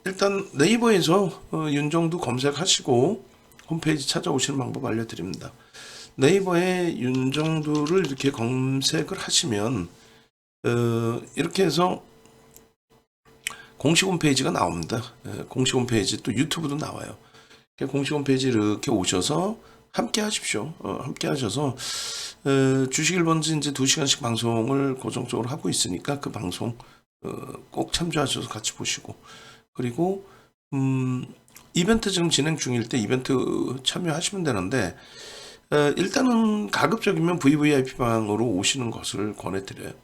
일단 네이버에서 윤정두 검색하시고 홈페이지 찾아오시는 방법 알려드립니다. 네이버에 윤정두를 이렇게 검색을 하시면 이렇게 해서 공식 홈페이지가 나옵니다. 공식 홈페이지 또 유튜브도 나와요. 공식 홈페이지 이렇게 오셔서 함께 하십시오. 함께 하셔서 주식일 번지 이제 2시간씩 방송을 고정적으로 하고 있으니까 그 방송 꼭 참조하셔서 같이 보시고, 그리고 이벤트 지금 진행 중일 때 이벤트 참여하시면 되는데, 일단은 가급적이면 VVIP 방으로 오시는 것을 권해드려요.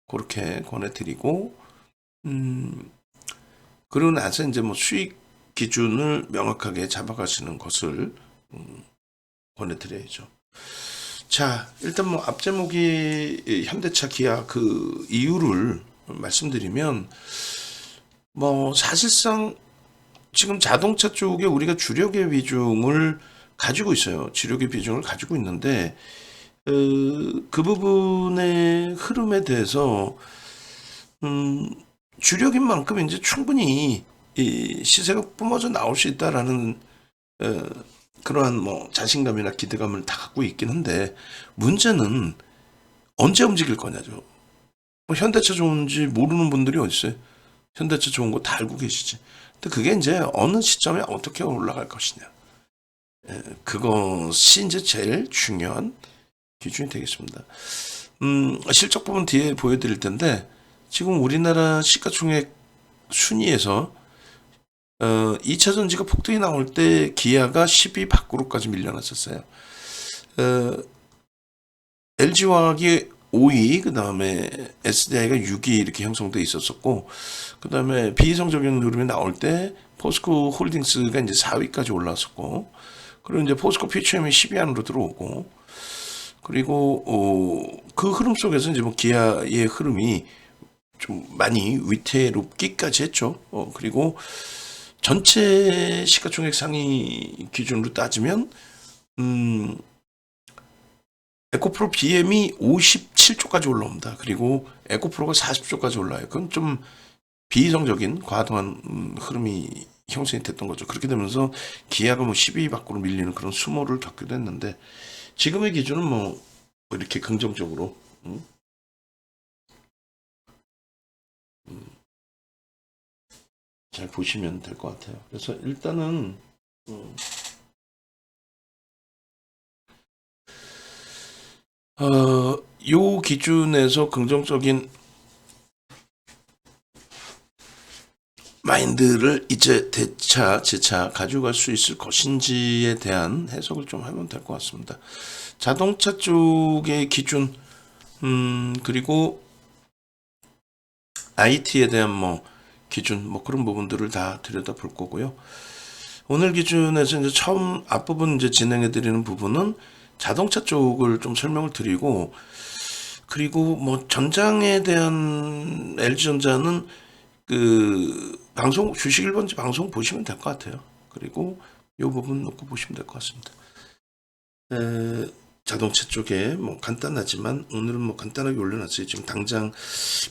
그렇게 권해드리고, 그러고 나서 이제 뭐 수익 기준을 명확하게 잡아가시는 것을 권해드려야죠. 자, 일단 뭐 앞제목이 현대차, 기아 그 이유를 말씀드리면, 뭐 사실상 지금 자동차 쪽에 우리가 주력의 비중을 가지고 있어요. 주력의 비중을 가지고 있는데 그 부분의 흐름에 대해서 주력인 만큼 이제 충분히 이 시세가 뿜어져 나올 수 있다라는 그러한 뭐 자신감이나 기대감을 다 갖고 있긴 한데, 문제는 언제 움직일 거냐죠. 뭐 현대차 좋은지 모르는 분들이 어디 있어요? 현대차 좋은 거 다 알고 계시지. 근데 그게 이제 어느 시점에 어떻게 올라갈 것이냐. 그것이 이제 제일 중요한 기준이 되겠습니다. 실적 부분 뒤에 보여드릴 텐데, 지금 우리나라 시가총액 순위에서 2차 전지가 폭등이 나올 때 기아가 10위 밖으로까지 밀려났었어요. LG화학이 5위, 그 다음에 SDI가 6위 이렇게 형성돼 있었었고, 그 다음에 비이성적인 흐름이 나올 때 포스코 홀딩스가 이제 4위까지 올랐었고, 그리고 이제 포스코 퓨처엠이 10위 안으로 들어오고, 그리고 그 흐름 속에서 이제 뭐 기아의 흐름이 좀 많이 위태롭기까지 했죠. 그리고 전체 시가총액 상위 기준으로 따지면 에코프로 BM이 57조까지 올라옵니다. 그리고 에코프로가 40조까지 올라요. 그건 좀 비이성적인 과도한 흐름이 형성이 됐던 거죠. 그렇게 되면서 기아가 뭐 10위 밖으로 밀리는 그런 수모를 겪기도 했는데, 지금의 기준은 뭐 이렇게 긍정적으로 잘 보시면 될 것 같아요. 그래서 일단은 요 기준에서 긍정적인 마인드를 이제 재차 가져갈 수 있을 것인지에 대한 해석을 좀 하면 될 것 같습니다. 자동차 쪽의 기준, 그리고 IT에 대한 뭐 기준, 뭐 그런 부분들을 다 들여다볼 거고요. 오늘 기준에서 이제 처음 앞부분 이제 진행해 드리는 부분은 자동차 쪽을 좀 설명을 드리고, 그리고 뭐 전장에 대한 LG전자는 그 방송 주식 1번지 방송 보시면 될 것 같아요. 그리고 이 부분 놓고 보시면 될 것 같습니다. 자동차 쪽에 뭐 간단하지만 오늘은 뭐 간단하게 올려놨어요. 지금 당장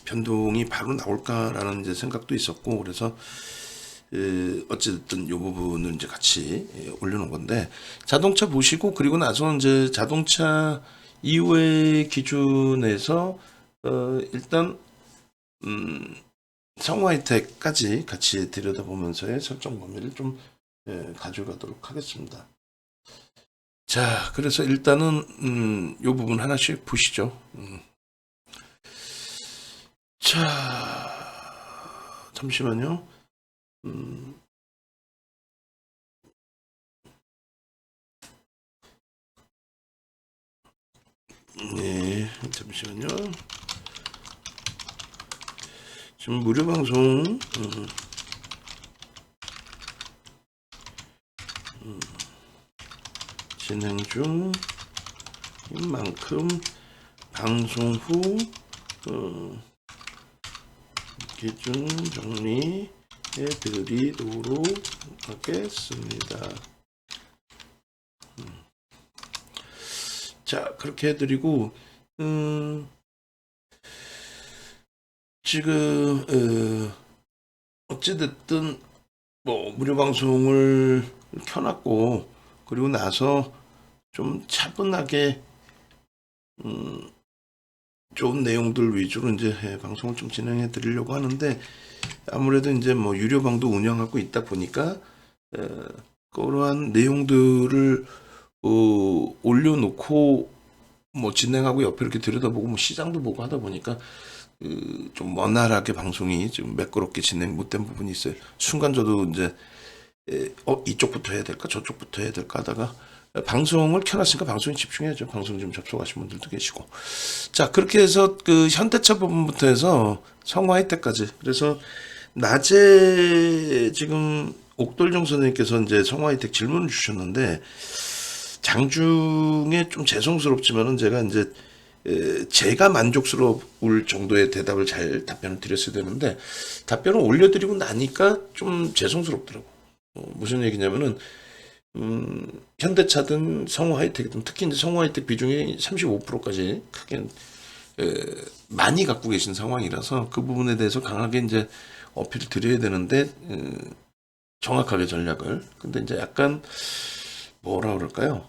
변동이 바로 나올까라는 이제 생각도 있었고, 그래서 어쨌든 이 부분을 이제 같이 올려놓은 건데, 자동차 보시고 그리고 나서 이제 자동차 이후의 기준에서 일단 성화이텍까지 같이 들여다보면서의 설정 범위를 좀 가져가도록 하겠습니다. 자, 그래서 일단은 이 부분 하나씩 보시죠. 자, 잠시만요. 네, 잠시만요. 지금 무료 방송 진행 중인 만큼 방송 후 기준 정리해 드리도록 하겠습니다. 자, 그렇게 해드리고 지금 어찌됐든 뭐 무료 방송을 켜놨고 그리고 나서 좀 차분하게 좋은 내용들 위주로 이제 방송을 좀 진행해 드리려고 하는데 아무래도 이제 뭐 유료방도 운영하고 있다 보니까 그러한 내용들을 올려놓고 뭐 진행하고 옆에 이렇게 들여다보고 뭐 시장도 보고 하다 보니까 좀 원활하게 방송이 좀 매끄럽게 진행 못된 부분이 있어요. 순간 저도 이제 이쪽부터 해야 될까 저쪽부터 해야 될까 하다가 방송을 켜놨으니까 방송에 집중해야죠. 방송 좀 접속하신 분들도 계시고. 자, 그렇게 해서 그 현대차 부분부터 해서 성화 혜택까지. 그래서 낮에 지금 옥돌정 선생님께서 이제 성화 혜택 질문을 주셨는데 장중에 좀 죄송스럽지만은 제가 이제 제가 만족스러울 정도의 대답을 잘 답변을 드렸어야 되는데 답변을 올려드리고 나니까 좀 죄송스럽더라고. 무슨 얘기냐면은 현대차든 성우 하이텍이든 특히 이제 성우 하이텍 비중이 35%까지 크게 많이 갖고 계신 상황이라서 그 부분에 대해서 강하게 이제 어필을 드려야 되는데 정확하게 전략을. 근데 이제 약간 뭐라 그럴까요?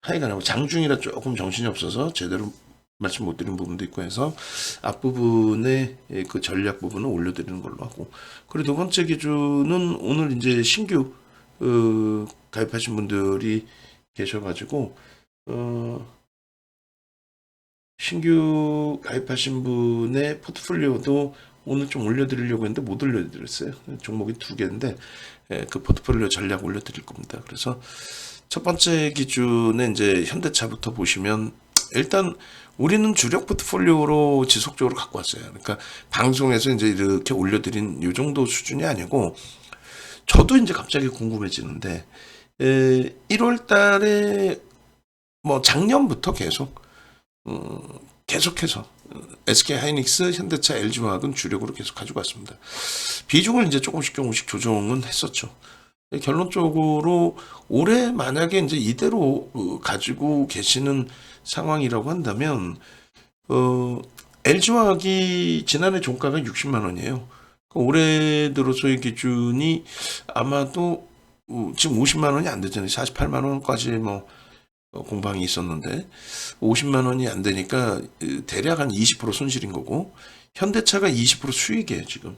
하여간 장중이라 조금 정신이 없어서 제대로 말씀 못 드린 부분도 있고 해서 앞부분에 그 전략 부분을 올려드리는 걸로 하고, 그리고 두 번째 기준은 오늘 이제 신규 가입하신 분들이 계셔가지고 신규 가입하신 분의 포트폴리오도 오늘 좀 올려드리려고 했는데 못 올려드렸어요. 종목이 2개인데 그 포트폴리오 전략 올려드릴 겁니다. 그래서 첫 번째 기준에 이제 현대차부터 보시면 일단 우리는 주력 포트폴리오로 지속적으로 갖고 왔어요. 그러니까 방송에서 이제 이렇게 올려드린 이 정도 수준이 아니고 저도 이제 갑자기 궁금해지는데 1월 달에 뭐 작년부터 계속해서 SK 하이닉스, 현대차, LG화학은 주력으로 계속 가지고 왔습니다. 비중을 이제 조금씩 조정은 했었죠. 결론적으로 올해 만약에 이제 이대로 가지고 계시는 상황이라고 한다면 LG화학이 지난해 종가가 60만 원이에요. 올해 들어서의 기준이 아마도 지금 50만 원이 안 되잖아요. 48만 원까지 뭐 공방이 있었는데 50만 원이 안 되니까 대략 한 20% 손실인 거고, 현대차가 20% 수익이에요. 지금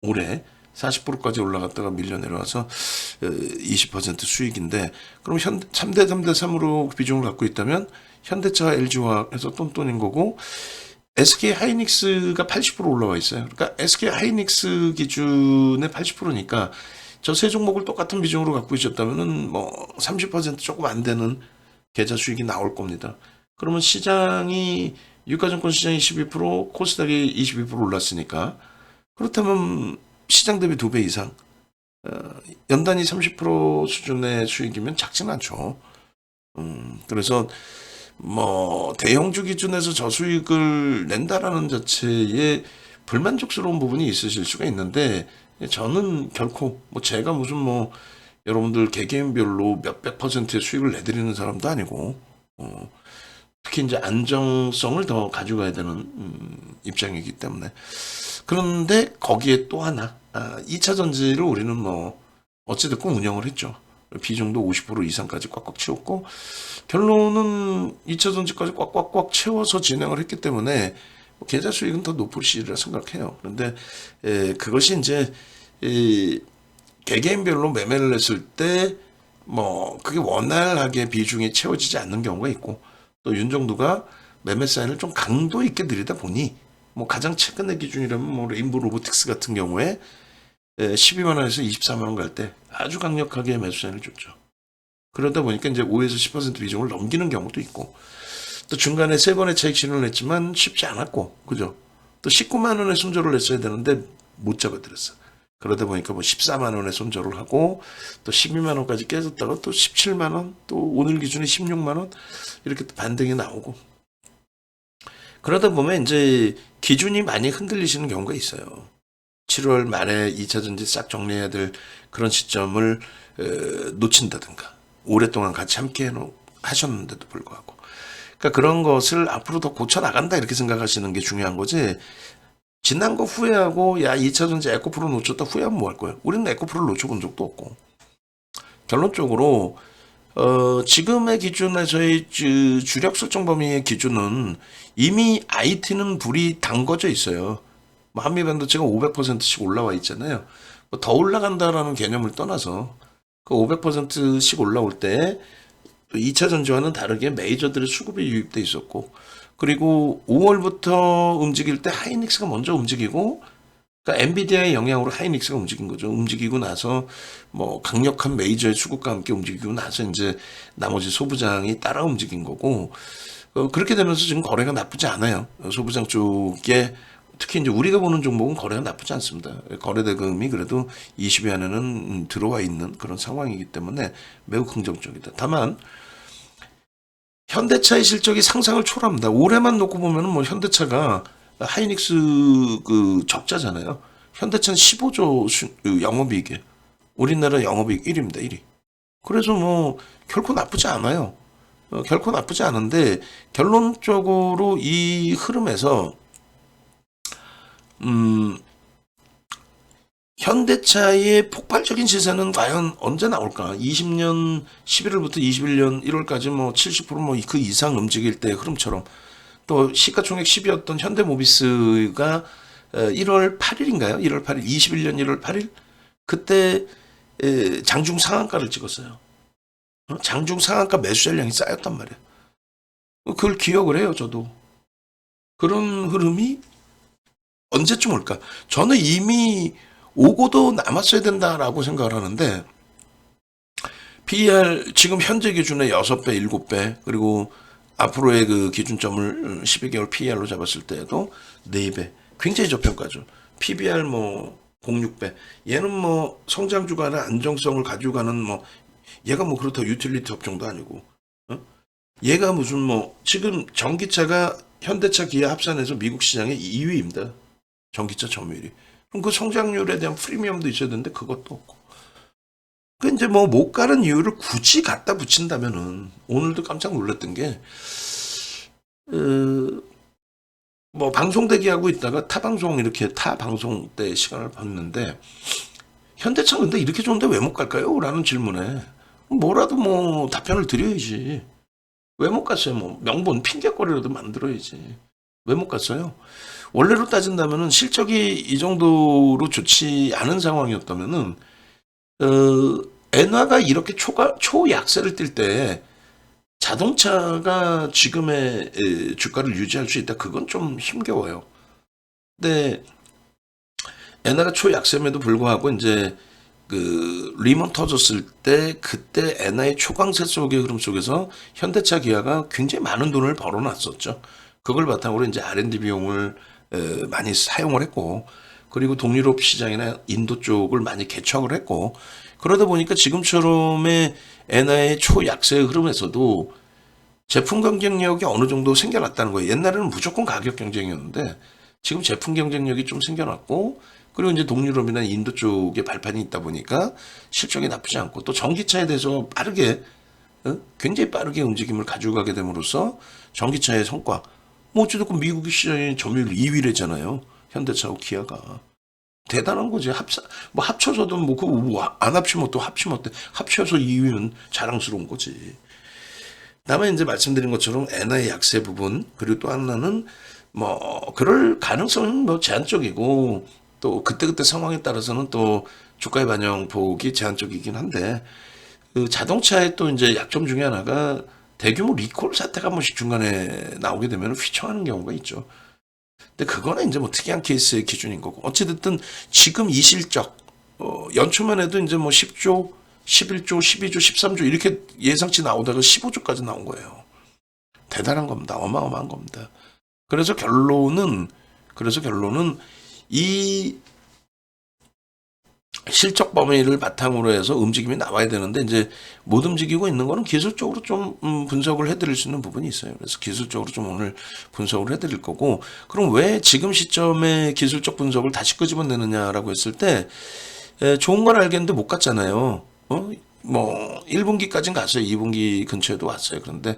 올해 40%까지 올라갔다가 밀려 내려와서 20% 수익인데, 그럼 3대 3로 비중을 갖고 있다면 현대차와 LG화학에서 똔똔인 거고 SK 하이닉스가 80% 올라와 있어요. 그러니까 SK 하이닉스 기준의 80%니까 저 세 종목을 똑같은 비중으로 갖고 있었다면은 뭐 30% 조금 안 되는 계좌 수익이 나올 겁니다. 그러면 시장이 유가증권 시장이 12%, 코스닥이 22% 올랐으니까 그렇다면 시장 대비 2배 이상, 연단위 30% 수준의 수익이면 작진 않죠. 그래서 뭐 대형주 기준에서 저수익을 낸다라는 자체에 불만족스러운 부분이 있으실 수가 있는데 저는 결코 뭐 제가 무슨 뭐 여러분들 개개인별로 몇백 퍼센트의 수익을 내드리는 사람도 아니고 특히 이제 안정성을 더 가져가야 되는 입장이기 때문에. 그런데 거기에 또 하나 2차 전지를 우리는 뭐 어찌됐건 운영을 했죠. 비중도 50% 이상까지 꽉꽉 채웠고 결론은 2차 전지까지 꽉꽉꽉 채워서 진행을 했기 때문에 계좌 수익은 더 높으시리라 생각해요. 그런데 그것이 이제 개개인별로 매매를 했을 때 뭐 그게 원활하게 비중이 채워지지 않는 경우가 있고, 또 윤정두가 매매 사인을 좀 강도 있게 들이다 보니 뭐 가장 최근의 기준이라면 뭐 레인보우 로보틱스 같은 경우에 12만 원에서 24만 원 갈 때 아주 강력하게 매수 사인을 줬죠. 그러다 보니까 이제 5에서 10% 비중을 넘기는 경우도 있고, 또 중간에 3번의 차익 실현을 했지만 쉽지 않았고, 그죠? 또 19만 원의 손절을 했어야 되는데 못 잡아드렸어. 그러다 보니까 뭐 14만 원의 손절을 하고 또 12만 원까지 깨졌다가 또 17만 원, 또 오늘 기준에 16만 원 이렇게 반등이 나오고, 그러다 보면 이제 기준이 많이 흔들리시는 경우가 있어요. 7월 말에 2차 전지 싹 정리해야 될 그런 시점을 놓친다든가, 오랫동안 같이 함께 하셨는데도 불구하고. 그러니까 그런 것을 앞으로 더 고쳐 나간다 이렇게 생각하시는 게 중요한 거지, 지난 거 후회하고 야 2차전지 에코프로 놓쳤다 후회하면 뭐 할 거예요? 우리는 에코프로를 놓쳐본 적도 없고. 결론적으로 지금의 기준에서의 주력 설정 범위의 기준은 이미 IT는 불이 담궈져 있어요. 뭐 한미 반도체가 500%씩 올라와 있잖아요. 뭐더 올라간다라는 개념을 떠나서 그 500%씩 올라올 때 2차 전지와는 다르게 메이저들의 수급이 유입돼 있었고, 그리고 5월부터 움직일 때 하이닉스가 먼저 움직이고, 그러니까 엔비디아의 영향으로 하이닉스가 움직인 거죠. 움직이고 나서 뭐 강력한 메이저의 수급과 함께 움직이고 나서 이제 나머지 소부장이 따라 움직인 거고, 그렇게 되면서 지금 거래가 나쁘지 않아요. 소부장 쪽에 특히 이제 우리가 보는 종목은 거래가 나쁘지 않습니다. 거래 대금이 그래도 20위 안에는 들어와 있는 그런 상황이기 때문에 매우 긍정적이다. 다만 현대차의 실적이 상상을 초월합니다. 올해만 놓고 보면은 뭐 현대차가 하이닉스 그 적자잖아요. 현대차는 15조 영업이익에 우리나라 영업이익 1위입니다. 1위. 그래서 뭐 결코 나쁘지 않아요. 결코 나쁘지 않은데 결론적으로 이 흐름에서 현대차의 폭발적인 시세는 과연 언제 나올까? 20년 11월부터 21년 1월까지 뭐 70%뭐 그 이상 움직일 때 흐름처럼, 또 시가총액 10위였던 현대모비스가 1월 8일인가요? 1월 8일, 21년 1월 8일? 그때 장중 상한가를 찍었어요. 장중 상한가 매수 전량이 쌓였단 말이에요. 그걸 기억을 해요, 저도. 그런 흐름이 언제쯤 올까? 저는 이미 오고도 남았어야 된다라고 생각을 하는데, PER 지금 현재 기준의 6배, 7배, 그리고 앞으로의 그 기준점을 12개월 PER로 잡았을 때에도 4배. 굉장히 저평가죠. PBR 뭐 0.6배. 얘는 뭐 성장 주간의 안정성을 가지고 가는 뭐, 얘가 뭐 그렇다고 유틸리티 업종도 아니고, 얘가 무슨 뭐 지금 전기차가 현대차 기아 합산해서 미국 시장의 2위입니다. 전기차 점유율이. 그럼 그 성장률에 대한 프리미엄도 있어야 되는데 그것도 없고. 그 이제 뭐 못 가는 이유를 굳이 갖다 붙인다면은, 오늘도 깜짝 놀랐던 게, 뭐 방송 대기하고 있다가 타 방송 이렇게 타 방송 때 시간을 봤는데, 현대차 근데 이렇게 좋은데 왜 못 갈까요? 라는 질문에 뭐라도 뭐 답변을 드려야지. 왜 못 갔어요? 뭐 명분 핑계거리라도 만들어야지. 왜 못 갔어요? 원래로 따진다면은 실적이 이 정도로 좋지 않은 상황이었다면은 엔화가 이렇게 초약세를 띨 때 자동차가 지금의 주가를 유지할 수 있다. 그건 좀 힘겨워요. 근데 엔화가 초약세임에도 불구하고 이제 그 리먼 터졌을 때 그때 엔화의 초강세 속의 흐름 속에서 현대차 기아가 굉장히 많은 돈을 벌어놨었죠. 그걸 바탕으로 이제 R&D 비용을 많이 사용을 했고, 그리고 동유럽 시장이나 인도 쪽을 많이 개척을 했고, 그러다 보니까 지금처럼의 엔화의 초약세 흐름에서도 제품 경쟁력이 어느 정도 생겨났다는 거예요. 옛날에는 무조건 가격 경쟁이었는데 지금 제품 경쟁력이 좀 생겨났고, 그리고 이제 동유럽이나 인도 쪽에 발판이 있다 보니까 실적이 나쁘지 않고, 또 전기차에 대해서 빠르게 굉장히 빠르게 움직임을 가지고 가게 됨으로써 전기차의 성과, 뭐 어찌됐건 미국 시장의 점유율 2위래잖아요. 현대차하고 기아가. 대단한 거지. 뭐 합쳐서도 뭐 그거 안 합치면 또 합치면 어때? 합쳐서 2위면 자랑스러운 거지. 다만 이제 말씀드린 것처럼 엔화의 약세 부분, 그리고 또 하나는 뭐 그럴 가능성은 뭐 제한적이고, 또 그때그때 상황에 따라서는 또 주가의 반영폭이 제한적이긴 한데, 그 자동차의 또 이제 약점 중에 하나가 대규모 리콜 사태가 한 번씩 중간에 나오게 되면 휘청하는 경우가 있죠. 근데 그거는 이제 뭐 특이한 케이스의 기준인 거고, 어찌됐든 지금 이 실적, 연초만 해도 이제 뭐 10조, 11조, 12조, 13조 이렇게 예상치 나오다가 15조까지 나온 거예요. 대단한 겁니다. 어마어마한 겁니다. 그래서 결론은 이 실적 범위를 바탕으로 해서 움직임이 나와야 되는데, 이제 못 움직이고 있는 거는 기술적으로 좀 분석을 해드릴 수 있는 부분이 있어요. 그래서 기술적으로 좀 오늘 분석을 해드릴 거고, 그럼 왜 지금 시점에 기술적 분석을 다시 끄집어내느냐라고 했을 때, 좋은 걸 알겠는데 못 갔잖아요. 뭐 1분기까지는 갔어요. 2분기 근처에도 왔어요. 그런데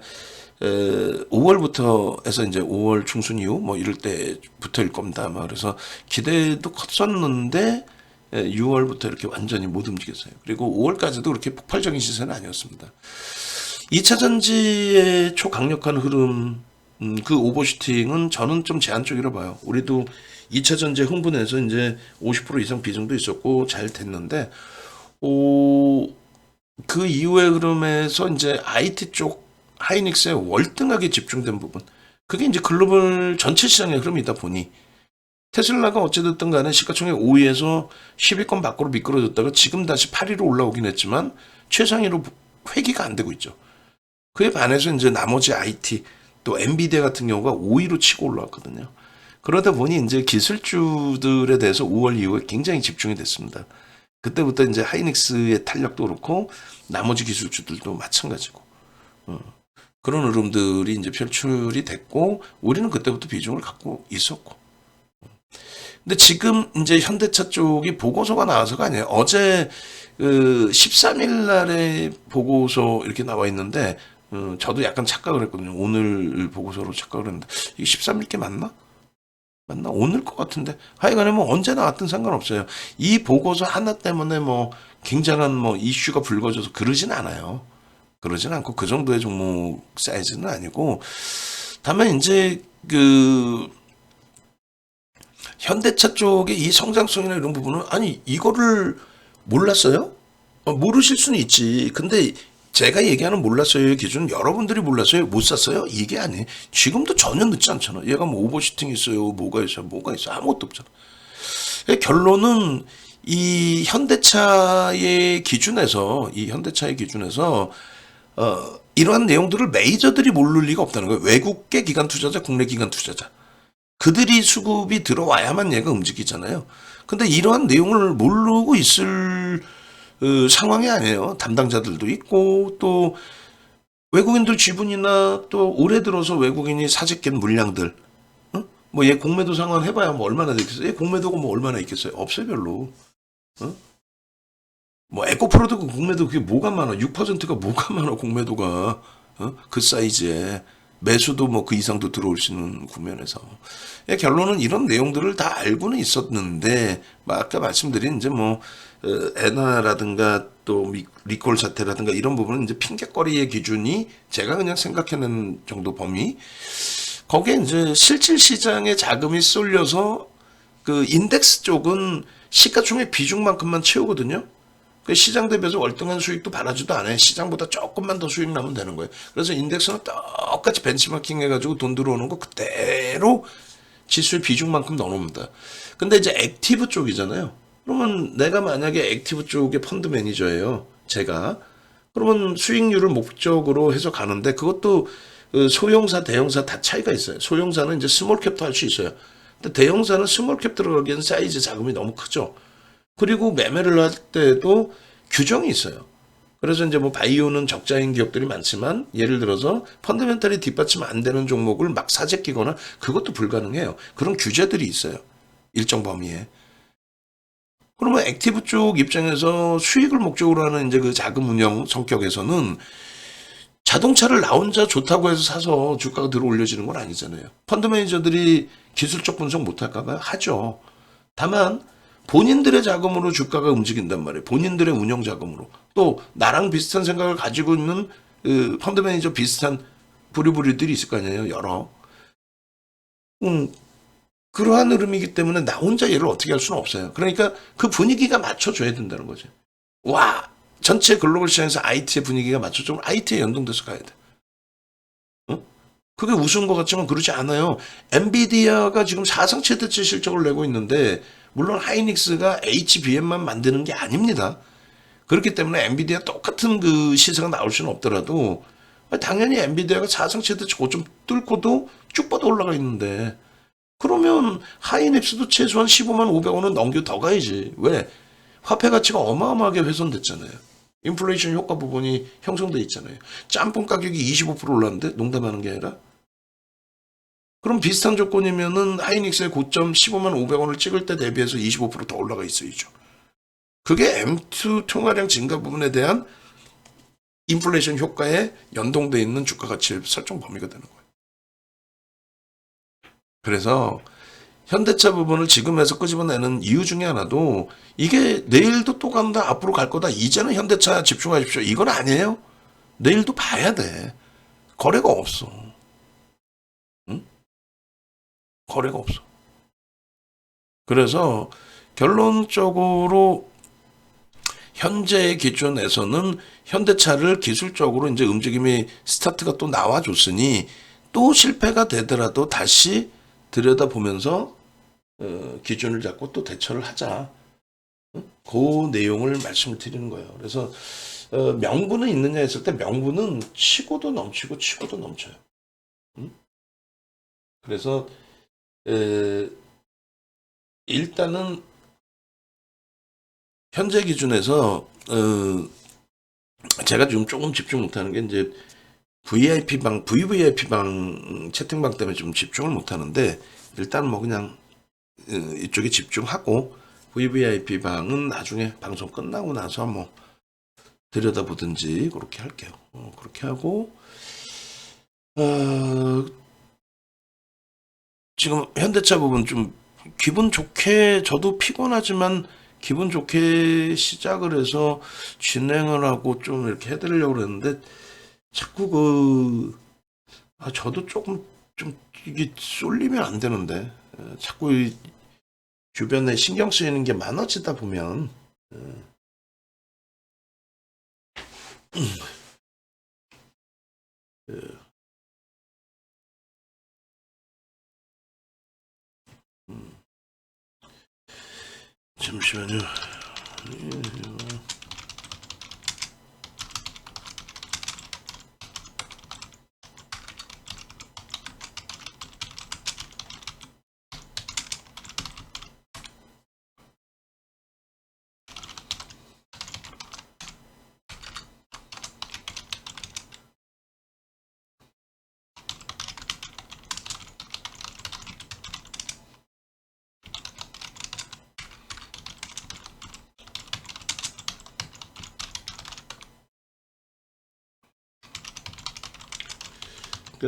5월부터 해서 이제 5월 중순 이후 뭐 이럴 때부터일 겁니다. 아마 그래서 기대도 컸었는데 6월부터 이렇게 완전히 못 움직였어요. 그리고 5월까지도 그렇게 폭발적인 시세는 아니었습니다. 2차 전지의 초강력한 흐름, 그 오버슈팅은 저는 좀 제한적이라 봐요. 우리도 2차 전지에 흥분해서 이제 50% 이상 비중도 있었고 잘 됐는데, 그 이후의 흐름에서 이제 IT 쪽 하이닉스에 월등하게 집중된 부분. 그게 이제 글로벌 전체 시장의 흐름이다 보니 테슬라가 어찌됐든 간에 시가총액 5위에서 10위권 밖으로 미끄러졌다가 지금 다시 8위로 올라오긴 했지만 최상위로 회귀가 안 되고 있죠. 그에 반해서 이제 나머지 IT 또 엔비디아 같은 경우가 5위로 치고 올라왔거든요. 그러다 보니 이제 기술주들에 대해서 5월 이후에 굉장히 집중이 됐습니다. 그때부터 이제 하이닉스의 탄력도 그렇고 나머지 기술주들도 마찬가지고 그런 흐름들이 이제 편출이 됐고 우리는 그때부터 비중을 갖고 있었고. 근데 지금 이제 현대차 쪽이 보고서가 나와서가 아니에요. 어제 그 13일 날에 보고서 이렇게 나와 있는데 저도 약간 착각을 했거든요. 오늘 보고서로 착각을 했는데 이게 13일 게 맞나? 맞나? 오늘 것 같은데. 하여간에 뭐 언제 나왔든 상관없어요. 이 보고서 하나 때문에 뭐 굉장한 뭐 이슈가 불거져서 그러진 않아요. 그러진 않고 그 정도의 종목 사이즈는 아니고 다만 이제 그 현대차 쪽의 이 성장성이나 이런 부분은 아니 이거를 몰랐어요? 모르실 수는 있지. 근데 제가 얘기하는 몰랐어요의 기준은 여러분들이 몰랐어요? 못 샀어요? 이게 아니에요. 지금도 전혀 늦지 않잖아. 얘가 뭐 오버슈팅 있어요? 뭐가 있어요? 뭐가 있어요? 아무것도 없잖아. 결론은 이 현대차의 기준에서 이러한 내용들을 메이저들이 모를 리가 없다는 거예요. 외국계 기관 투자자, 국내 기관 투자자. 그들이 수급이 들어와야만 얘가 움직이잖아요. 근데 이러한 내용을 모르고 있을 상황이 아니에요. 담당자들도 있고 또 외국인들 지분이나 또 올해 들어서 외국인이 사재낀 물량들 뭐 얘 공매도 상환 해봐야 뭐 얼마나 되겠어요? 얘 공매도가 뭐 얼마나 있겠어요? 없어요 별로. 뭐 에코프로도 공매도 그게 뭐가 많아? 6%가 뭐가 많아 공매도가 그 사이즈에 매수도 뭐 그 이상도 들어올 수 있는 국면에서 결론은 이런 내용들을 다 알고는 있었는데 아까 말씀드린 이제 뭐 엔화라든가 또 리콜 사태라든가 이런 부분은 이제 핑계거리의 기준이 제가 그냥 생각해낸 정도 범위 거기에 이제 실질 시장에 자금이 쏠려서 그 인덱스 쪽은 시가총액 비중만큼만 채우거든요. 그 시장 대비해서 월등한 수익도 바라지도 않아요. 시장보다 조금만 더 수익 나면 되는 거예요. 그래서 인덱스는 똑같이 벤치마킹 해가지고 돈 들어오는 거 그대로 지수의 비중만큼 넣어놓습니다. 근데 이제 액티브 쪽이잖아요. 그러면 내가 만약에 액티브 쪽의 펀드 매니저예요. 제가. 그러면 수익률을 목적으로 해서 가는데 그것도 소형사, 대형사 다 차이가 있어요. 소형사는 이제 스몰캡도 할 수 있어요. 근데 대형사는 스몰캡 들어가기엔 사이즈 자금이 너무 크죠. 그리고 매매를 할 때도 규정이 있어요. 그래서 이제 뭐 바이오는 적자인 기업들이 많지만 예를 들어서 펀더멘탈이 뒷받침 안 되는 종목을 막 사재 끼거나 그것도 불가능해요. 그런 규제들이 있어요. 일정 범위에. 그러면 액티브 쪽 입장에서 수익을 목적으로 하는 이제 그 자금 운영 성격에서는 자동차를 나 혼자 좋다고 해서 사서 주가가 들어 올려지는 건 아니잖아요. 펀드 매니저들이 기술적 분석 못 할까 봐요. 하죠. 다만 본인들의 자금으로 주가가 움직인단 말이에요. 본인들의 운영 자금으로. 또 나랑 비슷한 생각을 가지고 있는 펀드 매니저 비슷한 부류들이 있을 거 아니에요. 여러. 그러한 흐름이기 때문에 나 혼자 얘를 어떻게 할 수는 없어요. 그러니까 그 분위기가 맞춰줘야 된다는 거죠. 와, 전체 글로벌 시장에서 IT의 분위기가 맞춰주면 IT에 연동돼서 가야 돼. 그게 우스운 것 같지만 그렇지 않아요. 엔비디아가 지금 사상 최대치 실적을 내고 있는데 물론 하이닉스가 HBM만 만드는 게 아닙니다. 그렇기 때문에 엔비디아 똑같은 그 시세가 나올 수는 없더라도 당연히 엔비디아가 사상 최대치 고점 뚫고도 쭉 뻗어 올라가 있는데 그러면 하이닉스도 최소한 15만 500원은 넘겨 더 가야지. 왜? 화폐 가치가 어마어마하게 훼손됐잖아요. 인플레이션 효과 부분이 형성돼 있잖아요. 짬뽕 가격이 25% 올랐는데 농담하는 게 아니라 그럼 비슷한 조건이면은 하이닉스의 고점 15만 500원을 찍을 때 대비해서 25%더 올라가 있어야죠. 그게 M2 통화량 증가 부분에 대한 인플레이션 효과에 연동돼 있는 주가 가치 설정 범위가 되는 거예요. 그래서 현대차 부분을 지금에서 끄집어내는 이유 중에 하나도 이게 내일도 또 간다, 앞으로 갈 거다, 이제는 현대차 집중하십시오, 이건 아니에요. 내일도 봐야 돼. 거래가 없어. 응? 거래가 없어. 그래서 결론적으로 현재 기준에서는 현대차를 기술적으로 이제 움직임이 스타트가 또 나와줬으니 또 실패가 되더라도 다시 들여다보면서 기준을 잡고 또 대처를 하자. 그 내용을 말씀을 드리는 거예요. 그래서 명분은 있느냐 했을 때 명분은 치고도 넘치고 치고도 넘쳐요. 그래서 일단은 현재 기준에서 제가 지금 조금 집중 못하는 게 이제 VVIP 방 채팅방 때문에 좀 집중을 못하는데 일단 뭐 그냥 이쪽에 집중하고 VVIP 방은 나중에 방송 끝나고 나서 뭐 들여다보든지 그렇게 할게요. 그렇게 하고 지금 현대차 부분 좀 기분 좋게 저도 피곤하지만 기분 좋게 시작을 해서 진행을 하고 좀 이렇게 해드리려고 그랬는데 자꾸 저도 조금 좀 이게 쏠리면 안 되는데 자꾸 주변에 신경 쓰이는 게 많아지다 보면 잠시만요.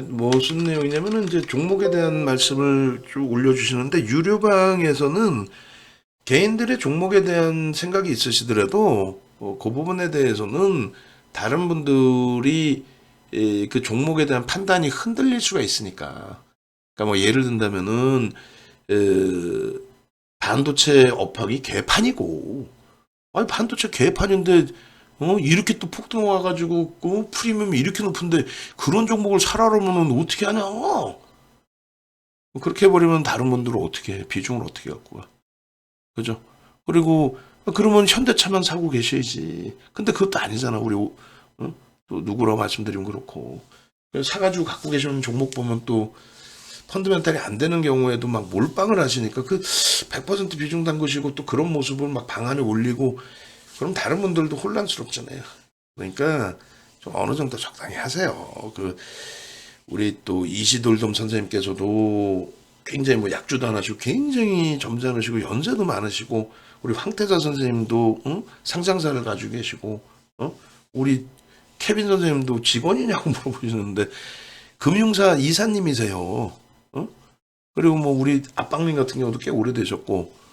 무슨 내용이냐면은 이제 종목에 대한 말씀을 쭉 올려주시는데 유료방에서는 개인들의 종목에 대한 생각이 있으시더라도 그 부분에 대해서는 다른 분들이 그 종목에 대한 판단이 흔들릴 수가 있으니까. 그러니까 뭐 예를 든다면은 반도체 업황이 개판이고, 아니 반도체 개판인데 이렇게 또 폭등 와가지고 프리미엄이 이렇게 높은데 그런 종목을 사라면 어떻게 하냐? 그렇게 해버리면 다른 분들은 어떻게 해? 비중을 어떻게 갖고 가? 그죠? 그리고 그러면 현대차만 사고 계셔야지. 근데 그것도 아니잖아. 우리 또 누구라고 말씀드리면 그렇고 사가지고 갖고 계시는 종목 보면 또 펀드멘탈이 안 되는 경우에도 막 몰빵을 하시니까 그 100% 비중 담그시고 또 그런 모습을 막 방안에 올리고 그럼 다른 분들도 혼란스럽잖아요. 그러니까 좀 어느 정도 적당히 하세요. 그 우리 또 이시돌돔 선생님께서도 굉장히 뭐 약주도 안 하시고 굉장히 점잖으시고 연세도 많으시고 우리 황태자 선생님도 상장사를 가지고 계시고 우리 케빈 선생님도 직원이냐고 물어보시는데 금융사 이사님이세요. 그리고 뭐 우리 압박님 같은 경우도 꽤 오래되셨고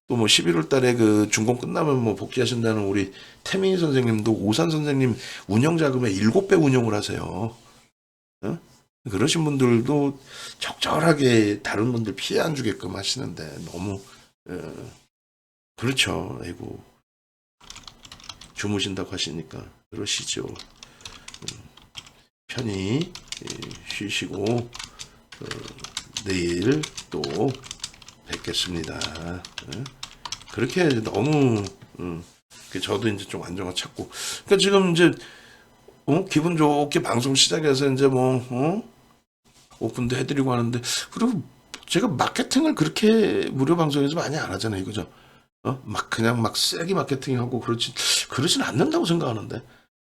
또 뭐 11월 달에 그 준공 끝나면 뭐 복귀하신다는 우리 태민이 선생님도 오산 선생님 운영 자금의 7배 운영을 하세요. 그러신 분들도 적절하게 다른 분들 피해 안 주게끔 하시는데 너무 그렇죠. 아이고 주무신다고 하시니까 그러시죠. 편히 쉬시고 내일 또 뵙겠습니다. 그렇게 너무 저도 이제 좀 안정화 찾고 그러니까 지금 이제 기분 좋게 방송 시작해서 이제 뭐 오픈도 해드리고 하는데 그리고 제가 마케팅을 그렇게 무료 방송에서 많이 안 하잖아요, 그죠? 막 그냥 막 세게 마케팅하고 그러진 않는다고 생각하는데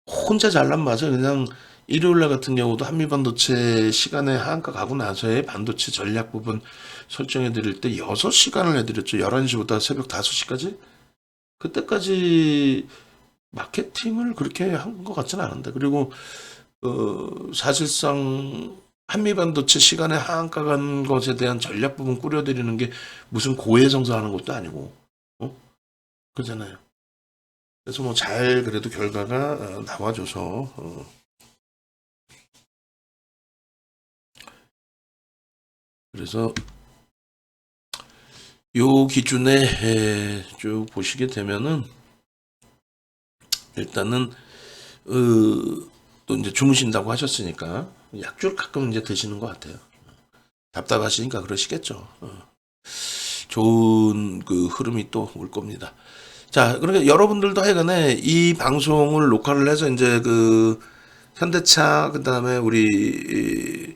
혼자 잘난 맛에 그냥 일요일날 같은 경우도 한미반도체 시간에 하한가 가고 나서의 반도체 전략 부분 설정해 드릴 때 6시간을 해드렸죠. 11시부터 새벽 5시까지. 그때까지 마케팅을 그렇게 한 것 같지는 않은데. 그리고 사실상 한미반도체 시간에 하한가 간 것에 대한 전략 부분 꾸려드리는 게 무슨 고해성사하는 것도 아니고, 어? 그잖아요. 그래서 뭐 잘 그래도 결과가 나와줘서 그래서 요 기준에 쭉 보시게 되면은 일단은 또 이제 주무신다고 하셨으니까 약주를 가끔 이제 드시는 것 같아요. 답답하시니까 그러시겠죠. 좋은 그 흐름이 또 올 겁니다. 자, 그러니까 여러분들도 하여간에 이 방송을 녹화를 해서 이제 그 현대차 그다음에 우리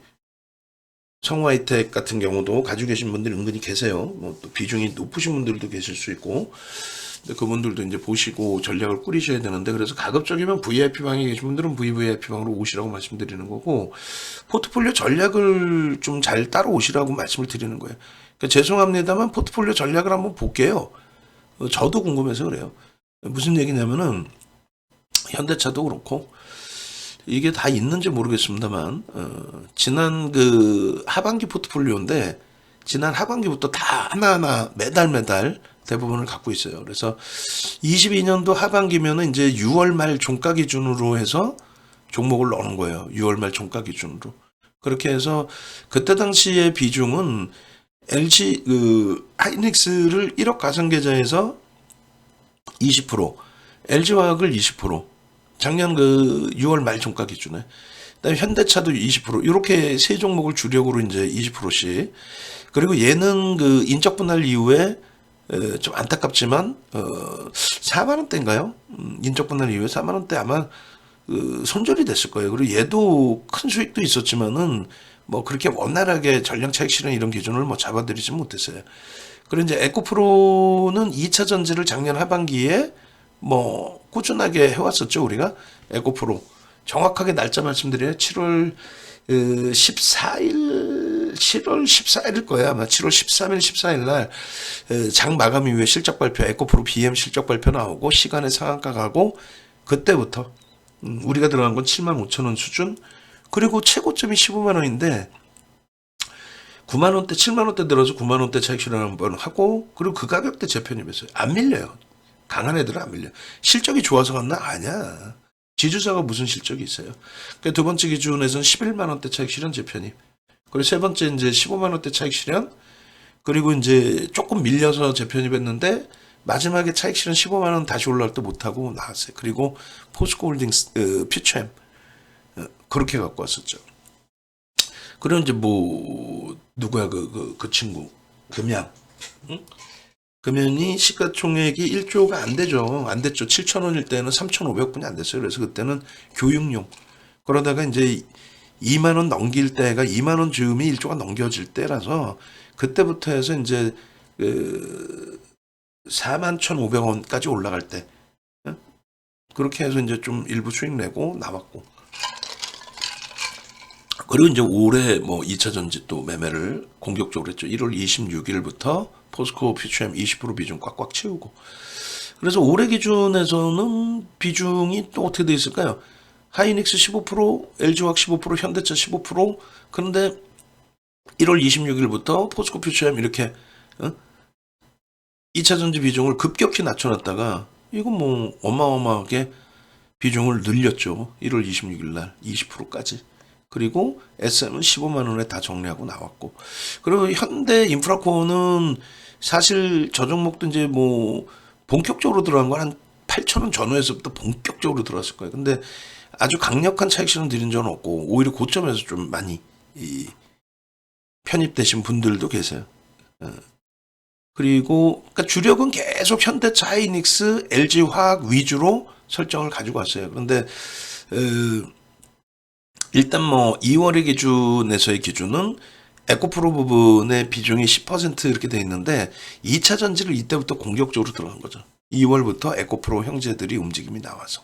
성화이텍 같은 경우도 가지고 계신 분들이 은근히 계세요. 뭐 또 비중이 높으신 분들도 계실 수 있고. 근데 그분들도 이제 보시고 전략을 꾸리셔야 되는데, 그래서 가급적이면 VIP 방에 계신 분들은 VVIP 방으로 오시라고 말씀드리는 거고, 포트폴리오 전략을 좀 잘 따로 오시라고 말씀을 드리는 거예요. 그러니까 죄송합니다만 포트폴리오 전략을 한번 볼게요. 저도 궁금해서 그래요. 무슨 얘기냐면은 현대차도 그렇고 이게 다 있는지 모르겠습니다만 지난 그 하반기 포트폴리오인데 지난 하반기부터 다 하나하나 매달 대부분을 갖고 있어요. 그래서 22년도 하반기면은 이제 6월 말 종가 기준으로 해서 종목을 넣는 거예요. 6월 말 종가 기준으로. 그렇게 해서 그때 당시의 비중은 LG 그 하이닉스를 1억 가상계좌에서 20%, LG화학을 20%, 작년 그 6월 말 종가 기준에, 그다음에 현대차도 20%, 이렇게 세 종목을 주력으로 이제 20%씩. 그리고 얘는 그 인적 분할 이후에 좀 안타깝지만 4만 원대인가요? 인적 분할 이후에 4만 원대 아마 손절이 됐을 거예요. 그리고 얘도 큰 수익도 있었지만은 뭐 그렇게 원활하게 전량 차익 실현 이런 기준을 뭐 잡아드리지 못했어요. 그리고 이제 에코프로는 2차 전지를 작년 하반기에 뭐 꾸준하게 해왔었죠. 우리가 에코프로 정확하게 날짜 말씀드려요. 7월 14일 7월 14일일 거예요. 아마 7월 13일 14일 날 장 마감 이후에 실적 발표, 에코프로 BM 실적 발표 나오고 시간에 상한가 가고, 그때부터 우리가 들어간 건 7만 5천 원 수준. 그리고 최고점이 15만 원인데 9만 원대, 7만 원대 들어서 9만 원대 차익 실현 한번 하고, 그리고 그 가격대 재편입했어요. 안 밀려요. 강한 애들은 안 밀려. 실적이 좋아서 갔나? 아니야. 지주사가 무슨 실적이 있어요. 그러니까 두 번째 기준에서는 11만 원대 차익 실현 재편입. 그리고 세 번째 이제 15만 원대 차익 실현. 그리고 이제 조금 밀려서 재편입했는데 마지막에 차익 실현 15만 원 다시 올라올 때 못하고 나왔어요. 그리고 포스코홀딩스 퓨처엠 그렇게 갖고 왔었죠. 그리고 이제 뭐 누구야 그 친구 금양, 응? 금연이 시가총액이 1조가 안 되죠. 안 됐죠. 7천 원일 때는 3,500분이 안 됐어요. 그래서 그때는 교육용. 그러다가 이제 2만 원 넘길 때가 2만 원 즈음이 1조가 넘겨질 때라서 그때부터 해서 이제 4만 1,500원까지 올라갈 때 그렇게 해서 이제 좀 일부 수익 내고 나왔고, 그리고 이제 올해 뭐 2차 전지 또 매매를 공격적으로 했죠. 1월 26일부터 포스코 퓨처엠 20% 비중 꽉꽉 채우고. 그래서 올해 기준에서는 비중이 또 어떻게 돼 있을까요? 하이닉스 15%, LG화학 15%, 현대차 15%. 그런데 1월 26일부터 포스코 퓨처엠 이렇게 2차 전지 비중을 급격히 낮춰놨다가 이건 뭐 어마어마하게 비중을 늘렸죠. 1월 26일 날 20%까지. 그리고 SM은 15만 원에 다 정리하고 나왔고. 그리고 현대 인프라코어는 사실 저 종목도 이제 뭐 본격적으로 들어간 건 한 8천 원 전후에서부터 본격적으로 들어왔을 거예요. 근데 아주 강력한 차익 실현 드린 적은 없고 오히려 고점에서 좀 많이 편입되신 분들도 계세요. 그리고 그러니까 주력은 계속 현대차, 하이닉스, LG화학 위주로 설정을 가지고 왔어요. 그런데 일단 뭐 2월의 기준에서의 기준은 에코프로 부분의 비중이 10% 이렇게 돼 있는데 2차 전지를 이때부터 공격적으로 들어간 거죠. 2월부터 에코프로 형제들이 움직임이 나와서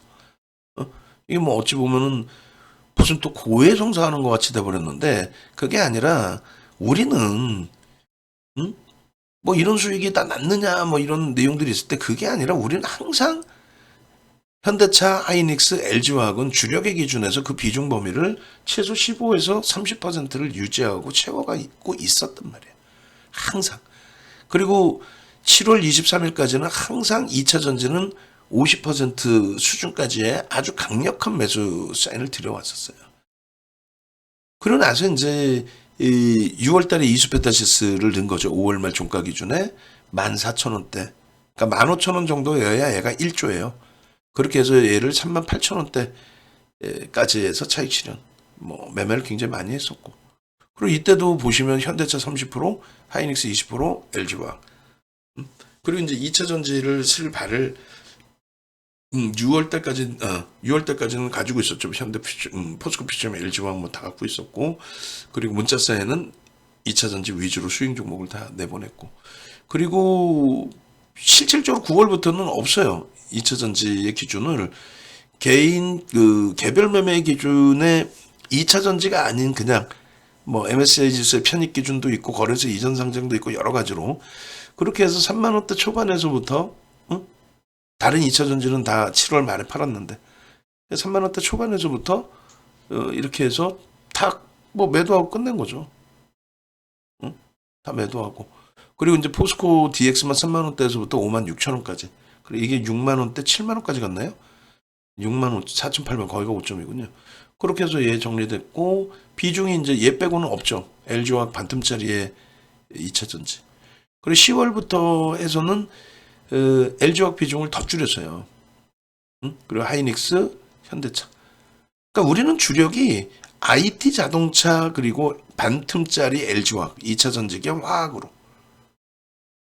이게 뭐 어찌 보면은 무슨 또 고해성사하는 것 같이 돼버렸는데 그게 아니라 우리는 뭐 이런 수익이 다 났느냐 뭐 이런 내용들이 있을 때 그게 아니라 우리는 항상 현대차, 하이닉스, LG화학은 주력의 기준에서 그 비중 범위를 최소 15에서 30%를 유지하고 채워가고 있었단 말이에요. 항상. 그리고 7월 23일까지는 항상 2차 전지는 50% 수준까지의 아주 강력한 매수 사인을 들여왔었어요. 그러고 나서 이제 6월 달에 이수페타시스를 넣은 거죠. 5월 말 종가 기준에 14,000원대. 그러니까 15,000원 정도여야 얘가 1조예요. 그렇게 해서 얘를 38,000원대까지 해서 차익 실현. 뭐 매매를 굉장히 많이 했었고. 그리고 이때도 보시면 현대차 30%, 하이닉스 20%, LG화학. 그리고 이제 2차 전지를 쓸 발을 6월 달까지는 가지고 있었죠. 포스코 피처럼 LG화학 뭐 다 갖고 있었고, 그리고 문자사에는 2차 전지 위주로 수익 종목을 다 내보냈고, 그리고 실질적으로 9월부터는 없어요. 2차 전지의 기준을 개인 개별 매매 기준에 2차 전지가 아닌 그냥 뭐 MSCI 지수의 편입 기준도 있고 거래소 이전 상장도 있고 여러 가지로 그렇게 해서 3만 원대 초반에서부터 다른 2차 전지는 다 7월 말에 팔았는데 3만 원대 초반에서부터 이렇게 해서 다 뭐 매도하고 끝낸 거죠. 다 매도하고. 그리고 이제 포스코 DX만 3만 원대에서부터 5만 6천 원까지. 그리고 이게 6만 원대, 7만 원까지 갔나요? 6만 5, 4,800 거기가 5점이군요. 그렇게 해서 얘 정리됐고 비중이 이제 얘 빼고는 없죠. LG화학 반틈짜리의 2차 전지. 그리고 10월부터 해서는 LG화학 비중을 더 줄였어요. 그리고 하이닉스, 현대차. 그러니까 우리는 주력이 IT 자동차 그리고 반틈짜리 LG화학 2차 전지 겸 화학으로.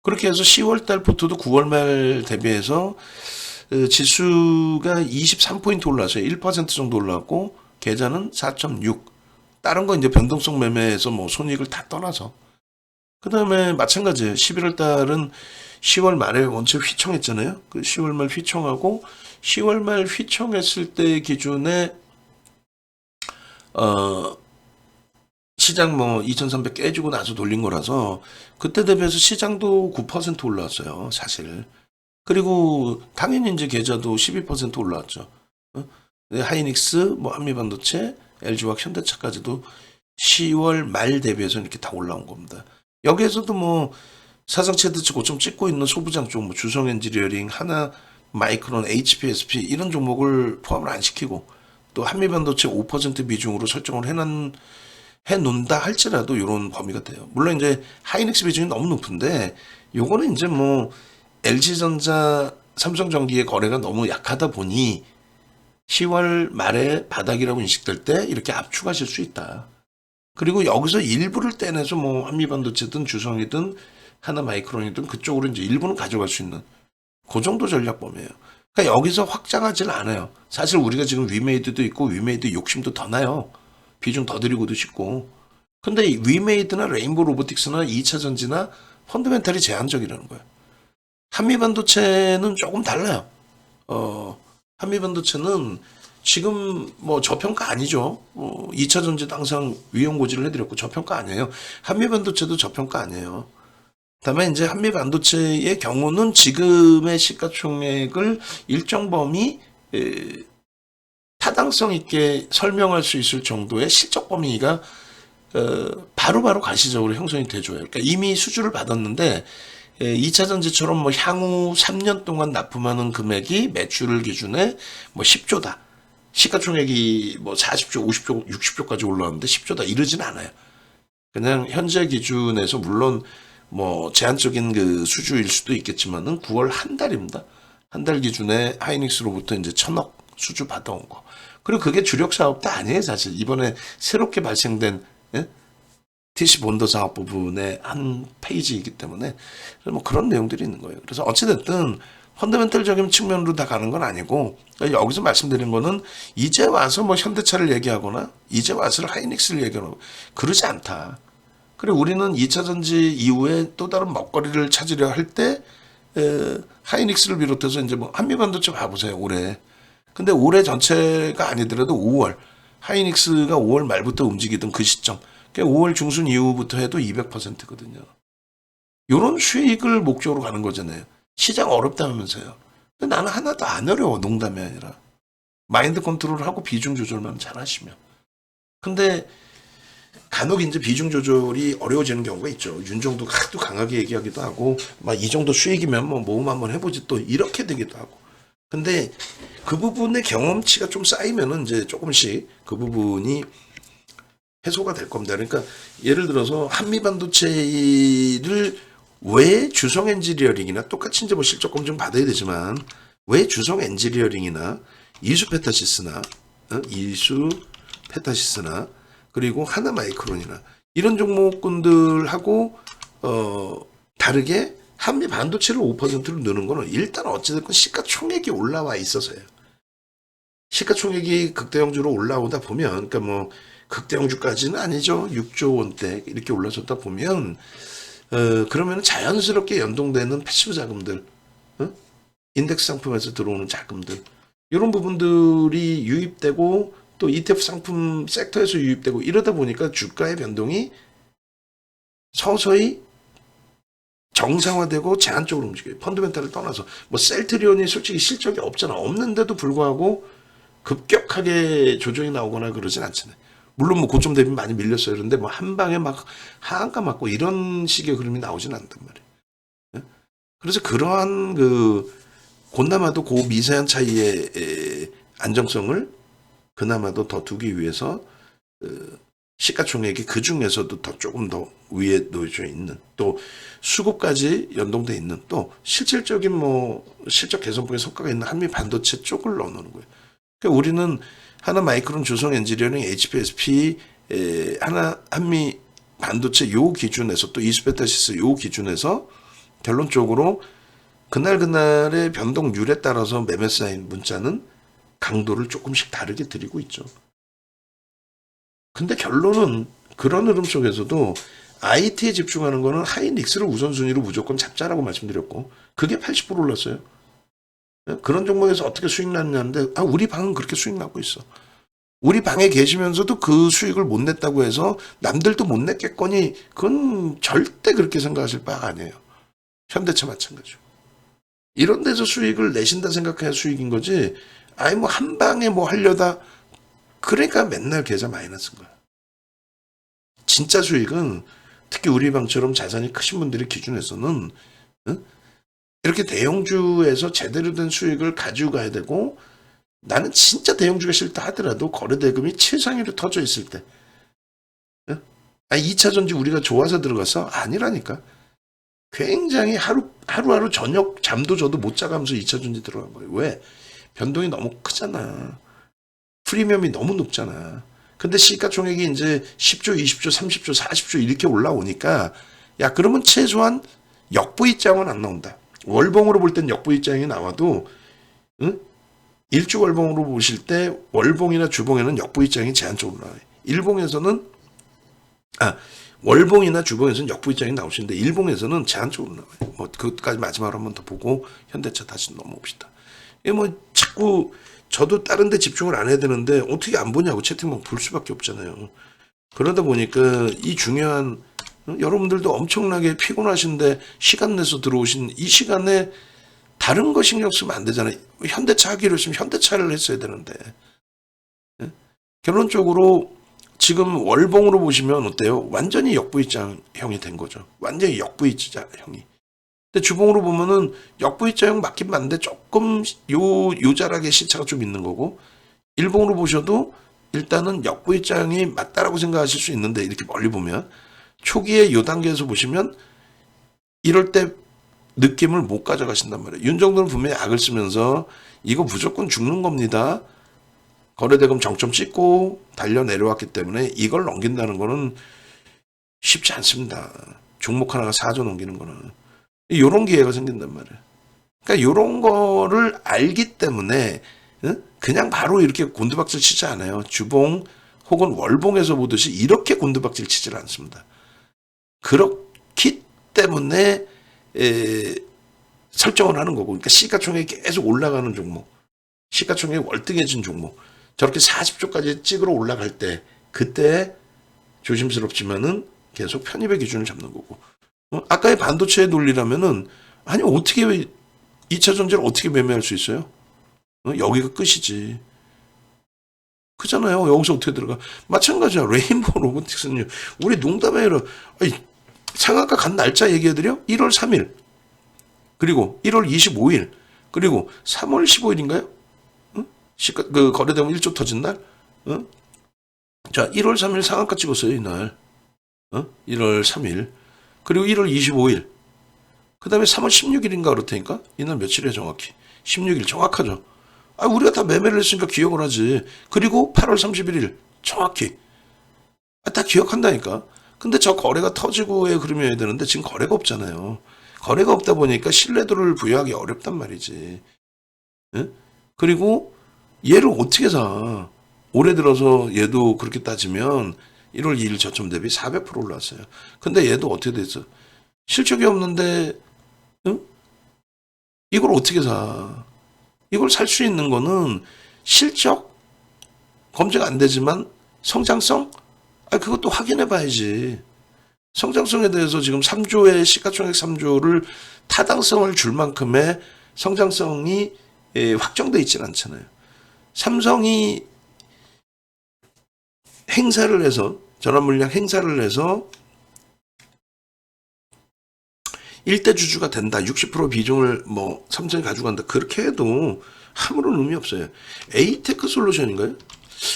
그렇게 해서 10월 달부터도 9월 말 대비해서 지수가 23포인트 올라왔어요. 1% 정도 올라왔고 계좌는 4.6. 다른 거 이제 변동성 매매에서 뭐 손익을 다 떠나서. 그 다음에 마찬가지예요. 11월 달은 10월 말에 원체 휘청했잖아요. 그 10월 말 휘청하고 10월 말 휘청했을 때 기준에 시장 뭐 2,300 깨지고 나서 돌린 거라서 그때 대비해서 시장도 9% 올라왔어요. 사실. 그리고 당연히 이제 계좌도 12% 올라왔죠. 하이닉스, 뭐 한미반도체, LG화학, 현대차까지도 10월 말 대비해서 이렇게 다 올라온 겁니다. 여기에서도 뭐 사상 최대치 고점 찍고 있는 소부장 쪽, 뭐 주성 엔지니어링, 하나, 마이크론, HPSP 이런 종목을 포함을 안 시키고 또 한미반도체 5% 비중으로 설정을 해놓는다 할지라도 이런 범위가 돼요. 물론 이제 하이닉스 비중이 너무 높은데 요거는 이제 뭐 LG전자, 삼성전기의 거래가 너무 약하다 보니 10월 말에 바닥이라고 인식될 때 이렇게 압축하실 수 있다. 그리고 여기서 일부를 떼내서 뭐 한미반도체든 주성이든 하나 마이크론이든 그쪽으로 이제 일부는 가져갈 수 있는 그 정도 전략 범위예요. 그러니까 여기서 확장하지는 않아요. 사실 우리가 지금 위메이드도 있고 위메이드 욕심도 더 나요. 비중 더 들이고도 싶고. 근데 위메이드나 레인보우 로보틱스나 2차 전지나 펀더멘탈이 제한적이라는 거예요. 한미반도체는 조금 달라요. 한미반도체는 지금 뭐 저평가 아니죠. 2차 전지도 항상 위험 고지를 해드렸고 저평가 아니에요. 한미반도체도 저평가 아니에요. 다만 이제 한미반도체의 경우는 지금의 시가총액을 일정 범위 타당성 있게 설명할 수 있을 정도의 실적 범위가 바로바로 가시적으로 형성이 돼줘요. 그러니까 이미 수주를 받았는데 2차 전지처럼 뭐 향후 3년 동안 납품하는 금액이 매출 기준에 뭐 10조다. 시가총액이 뭐 40조, 50조, 60조까지 올라왔는데 10조다 이러진 않아요. 그냥 현재 기준에서 물론 뭐 제한적인 그 수주일 수도 있겠지만은 9월 한 달입니다. 한 달 기준에 하이닉스로부터 이제 1,000억 수주 받아온 거. 그리고 그게 주력 사업도 아니에요, 사실. 이번에 새롭게 발생된 TC 본도 사업 부분의 한 페이지이기 때문에 뭐 그런 내용들이 있는 거예요. 그래서 어찌됐든 펀더멘털적인 측면으로 다 가는 건 아니고 여기서 말씀드린 거는 이제 와서 뭐 현대차를 얘기하거나 이제 와서 하이닉스를 얘기하거나 그러지 않다. 그리고 우리는 2차 전지 이후에 또 다른 먹거리를 찾으려 할 때 하이닉스를 비롯해서 이제 뭐 한미반도체 봐보세요, 올해. 근데 올해 전체가 아니더라도 5월 하이닉스가 5월 말부터 움직이던 그 시점, 그러니까 5월 중순 이후부터 해도 200%거든요. 이런 수익을 목적으로 가는 거잖아요. 시장 어렵다면서요. 근데 나는 하나도 안 어려워. 농담이 아니라. 마인드 컨트롤하고 비중 조절만 잘 하시면. 근데 간혹 이제 비중 조절이 어려워지는 경우가 있죠. 윤정도 하도 강하게 얘기하기도 하고, 막 이 정도 수익이면 뭐 모험 한번 해보지 또 이렇게 되기도 하고. 근데 그 부분의 경험치가 좀 쌓이면은 이제 조금씩 그 부분이 해소가 될 겁니다. 그러니까 예를 들어서 한미반도체를 왜 주성 엔지니어링이나 똑같이 이제 뭐 실적 검증 받아야 되지만 왜 주성 엔지니어링이나 이수 페타시스나 그리고 하나마이크론이나 이런 종목군들하고 다르게 한미 반도체를 5%로 느는 거는 일단 어찌됐건 시가총액이 올라와 있어서예요. 시가총액이 극대형주로 올라오다 보면, 그러니까 뭐 극대형주까지는 아니죠. 6조 원대 이렇게 올라섰다 보면 그러면 자연스럽게 연동되는 패시브 자금들, 인덱스 상품에서 들어오는 자금들, 이런 부분들이 유입되고 또 ETF 상품 섹터에서 유입되고 이러다 보니까 주가의 변동이 서서히 정상화되고 제한적으로 움직여요. 펀드멘탈을 떠나서 뭐 셀트리온이 솔직히 실적이 없잖아. 없는데도 불구하고 급격하게 조정이 나오거나 그러진 않잖아요. 물론 뭐 고점 대비 많이 밀렸어요. 그런데 뭐 한 방에 막 하한가 맞고 이런 식의 흐름이 나오진 않단 말이에요. 그래서 그러한 그나마도 그 미세한 차이의 안정성을 그나마도 더 두기 위해서 시가총액이 그 중에서도 더 조금 더 위에 놓여져 있는, 또 수급까지 연동돼 있는, 또 실질적인 뭐 실적 개선폭의 성과가 있는 한미 반도체 쪽을 넣어놓는 거예요. 그러니까 우리는 하나 마이크론, 주성 엔지니어링, HPSP, 한미 반도체 요 기준에서 또 이수페타시스 요 기준에서 결론적으로 그날그날의 변동률에 따라서 매매 쌓인 문자는 강도를 조금씩 다르게 드리고 있죠. 근데 결론은 그런 흐름 속에서도 IT에 집중하는 거는 하이닉스를 우선순위로 무조건 잡자라고 말씀드렸고, 그게 80% 올랐어요. 그런 종목에서 어떻게 수익 났냐는데, 우리 방은 그렇게 수익 나고 있어. 우리 방에 계시면서도 그 수익을 못 냈다고 해서 남들도 못 냈겠거니, 그건 절대 그렇게 생각하실 바가 아니에요. 현대차 마찬가지고. 이런 데서 수익을 내신다 생각해야 수익인 거지, 뭐 한 방에 뭐 하려다, 그러니까 맨날 계좌 마이너스인 거야. 진짜 수익은 특히 우리 방처럼 자산이 크신 분들의 기준에서는 이렇게 대형주에서 제대로 된 수익을 가지고 가야 되고, 나는 진짜 대형주가 싫다 하더라도 거래대금이 최상위로 터져 있을 때, 2차전지 우리가 좋아서 들어가서 아니라니까. 굉장히 하루하루 저녁 잠도 저도 못 자가면서 2차전지 들어간 거예요. 왜? 변동이 너무 크잖아. 프리미엄이 너무 높잖아. 근데 시가총액이 이제 10조, 20조, 30조, 40조 이렇게 올라오니까, 야, 그러면 최소한 역부입장은 안 나온다. 월봉으로 볼 땐 역부입장이 나와도, 일주월봉으로 보실 때 월봉이나 주봉에는 역부입장이 제한적으로 나와요. 일봉에서는, 월봉이나 주봉에서는 역부입장이 나올 수 있는데, 일봉에서는 제한적으로 나와요. 뭐, 그것까지 마지막으로 한 번 더 보고, 현대차 다시 넘어옵시다. 이게 뭐, 자꾸, 저도 다른 데 집중을 안 해야 되는데 어떻게 안 보냐고 채팅방 볼 수밖에 없잖아요. 그러다 보니까 이 중요한, 여러분들도 엄청나게 피곤하신데 시간 내서 들어오신 이 시간에 다른 거 신경 쓰면 안 되잖아요. 현대차 하기로 했으면 현대차를 했어야 되는데. 결론적으로 지금 월봉으로 보시면 어때요? 완전히 역부입장형이 된 거죠. 완전히 역부입장형이. 근데 주봉으로 보면은 역부입자형 맞긴 맞는데 조금 요자락의 시차가 좀 있는 거고, 일봉으로 보셔도 일단은 역부입자형이 맞다라고 생각하실 수 있는데, 이렇게 멀리 보면 초기에 요 단계에서 보시면 이럴 때 느낌을 못 가져가신단 말이에요. 윤정도는 분명히 악을 쓰면서 이거 무조건 죽는 겁니다. 거래대금 정점 찍고 달려 내려왔기 때문에 이걸 넘긴다는 거는 쉽지 않습니다. 종목 하나가 4조 넘기는 거는. 요런 기회가 생긴단 말이에요. 그러니까 요런 거를 알기 때문에 그냥 바로 이렇게 곤두박질 치지 않아요. 주봉 혹은 월봉에서 보듯이 이렇게 곤두박질 치질 않습니다. 그렇기 때문에 설정을 하는 거고, 그러니까 시가총액이 계속 올라가는 종목, 시가총액이 월등해진 종목, 저렇게 40조까지 찍으러 올라갈 때, 그때 조심스럽지만은 계속 편입의 기준을 잡는 거고, 아까의 반도체 논리라면은, 아니, 어떻게 2차 전지를 어떻게 매매할 수 있어요? 여기가 끝이지. 그잖아요. 여기서 어떻게 들어가? 마찬가지야. 레인보우 로보틱스는요. 우리 농담이 아니라 상한가 간 날짜 얘기해드려? 1월 3일 그리고 1월 25일 그리고 3월 15일인가요? 그 거래되면 1조 터진 날? 자, 1월 3일 상한가 찍었어요, 이날. 1월 3일. 그리고 1월 25일. 그 다음에 3월 16일인가 그렇다니까? 이날 며칠이에요, 정확히? 16일, 정확하죠? 우리가 다 매매를 했으니까 기억을 하지. 그리고 8월 31일, 정확히. 다 기억한다니까? 근데 저 거래가 터지고의 흐름이어야 되는데 지금 거래가 없잖아요. 거래가 없다 보니까 신뢰도를 부여하기 어렵단 말이지. 응? 그리고 얘를 어떻게 사? 올해 들어서 얘도 그렇게 따지면 1월 2일 저점 대비 400% 올랐어요. 근데 얘도 어떻게 됐어? 실적이 없는데 응? 이걸 어떻게 사? 이걸 살 수 있는 거는 실적 검증 안 되지만 성장성? 그것도 확인해 봐야지. 성장성에 대해서 지금 3조의 시가총액 3조를 타당성을 줄 만큼의 성장성이 확정돼 있지는 않잖아요. 삼성이 행사를 해서 전환물량 행사를 해서 1대 주주가 된다. 60% 비중을 삼성이 가져간다. 그렇게 해도 아무런 의미 없어요. 에이테크 솔루션인가요?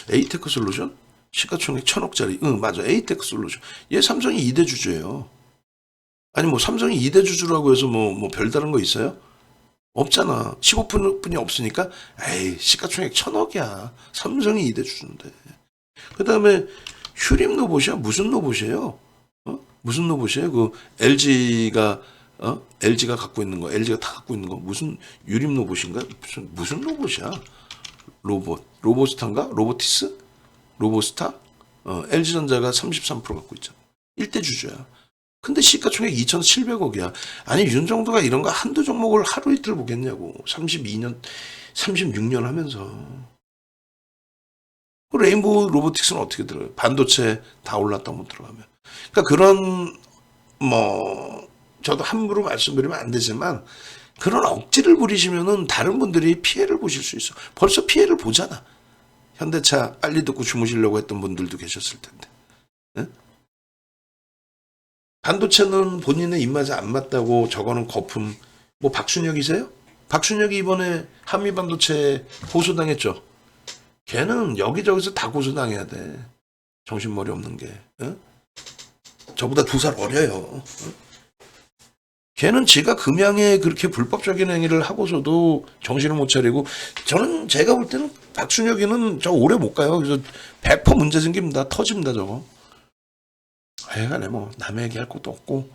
에이테크 솔루션? 시가총액 1000억짜리. 맞아. 에이테크 솔루션. 얘 삼성이 2대 주주예요. 아니 삼성이 2대 주주라고 해서 별다른 거 있어요? 없잖아. 15%뿐이 없으니까 시가총액 1000억이야. 삼성이 2대 주주인데. 그 다음에 휴림 로봇이야? 무슨 로봇이에요? 무슨 로봇이에요? 그 LG가 갖고 있는 거, LG가 다 갖고 있는 거, 무슨 유림 로봇인가? 무슨 로봇이야? 로보스타인가? 로보티스? 로보스타? LG전자가 33% 갖고 있잖아. 1대 주주야. 근데 시가총액 2,700억이야. 아니, 윤정도가 이런 거 한두 종목을 하루 이틀 보겠냐고. 36년 하면서. 레인보우 로보틱스는 어떻게 들어요? 반도체 다 올랐다 못 들어가면. 그러니까 그런 저도 함부로 말씀드리면 안 되지만 그런 억지를 부리시면은 다른 분들이 피해를 보실 수 있어. 벌써 피해를 보잖아. 현대차 빨리 듣고 주무시려고 했던 분들도 계셨을 텐데. 네? 반도체는 본인의 입맛에 안 맞다고 저거는 거품. 박순혁이세요? 박순혁이 이번에 한미반도체 고소당했죠. 걔는 여기저기서 다 고소당해야 돼. 정신머리 없는 게. 저보다 2살 어려요. 걔는 지가 금양에 그렇게 불법적인 행위를 하고서도 정신을 못 차리고, 저는 제가 볼 때는 박순혁이는 저 오래 못 가요. 그래서 100% 문제 생깁니다. 터집니다, 저거. 하여간에 남의 얘기할 것도 없고.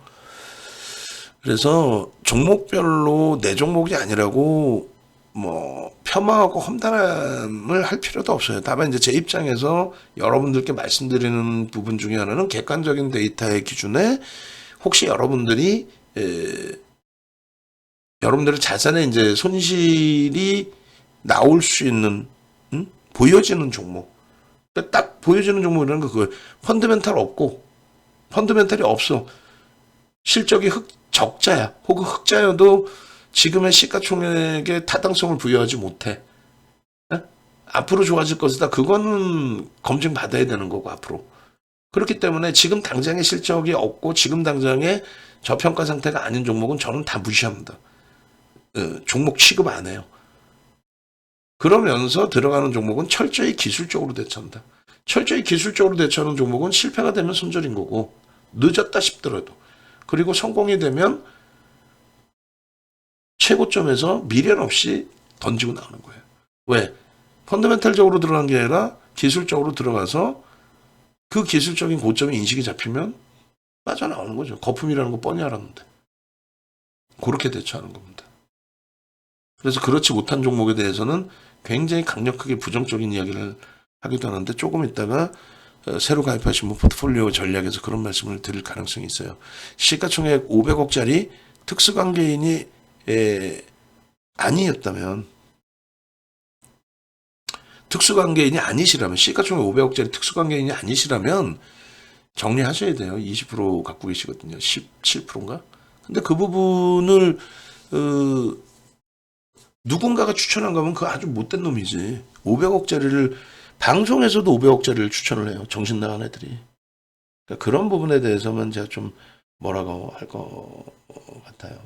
그래서 종목별로 내 종목이 아니라고 폄하하고 험담을 할 필요도 없어요. 다만 이제 제 입장에서 여러분들께 말씀드리는 부분 중에 하나는 객관적인 데이터의 기준에 혹시 여러분들이 여러분들의 자산에 이제 손실이 나올 수 있는 보여지는 종목. 그러니까 딱 보여지는 종목이라는 거 그거예요. 펀더멘탈이 없어. 실적이 적자야. 혹은 흑자여도 지금의 시가총액에 타당성을 부여하지 못해. 앞으로 좋아질 것이다. 그거는 검증 받아야 되는 거고 앞으로. 그렇기 때문에 지금 당장의 실적이 없고 지금 당장의 저평가 상태가 아닌 종목은 저는 다 무시합니다. 종목 취급 안 해요. 그러면서 들어가는 종목은 철저히 기술적으로 대처한다. 철저히 기술적으로 대처하는 종목은 실패가 되면 손절인 거고 늦었다 싶더라도 그리고 성공이 되면 최고점에서 미련 없이 던지고 나오는 거예요. 왜? 펀더멘탈적으로 들어간 게 아니라 기술적으로 들어가서 그 기술적인 고점에 인식이 잡히면 빠져나오는 거죠. 거품이라는 거 뻔히 알았는데. 그렇게 대처하는 겁니다. 그래서 그렇지 못한 종목에 대해서는 굉장히 강력하게 부정적인 이야기를 하기도 하는데 조금 있다가 새로 가입하신 분 포트폴리오 전략에서 그런 말씀을 드릴 가능성이 있어요. 시가총액 500억짜리 특수관계인이 아니었다면 특수관계인이 아니시라면 시가총액 500억짜리 특수관계인이 아니시라면 정리하셔야 돼요. 20% 갖고 계시거든요. 17%인가? 근데 그 부분을 누군가가 추천한 거면 그거 아주 못된 놈이지. 500억짜리를 방송에서도 500억짜리를 추천을 해요. 정신 나간 애들이. 그러니까 그런 부분에 대해서만 제가 좀 뭐라고 할 것 같아요.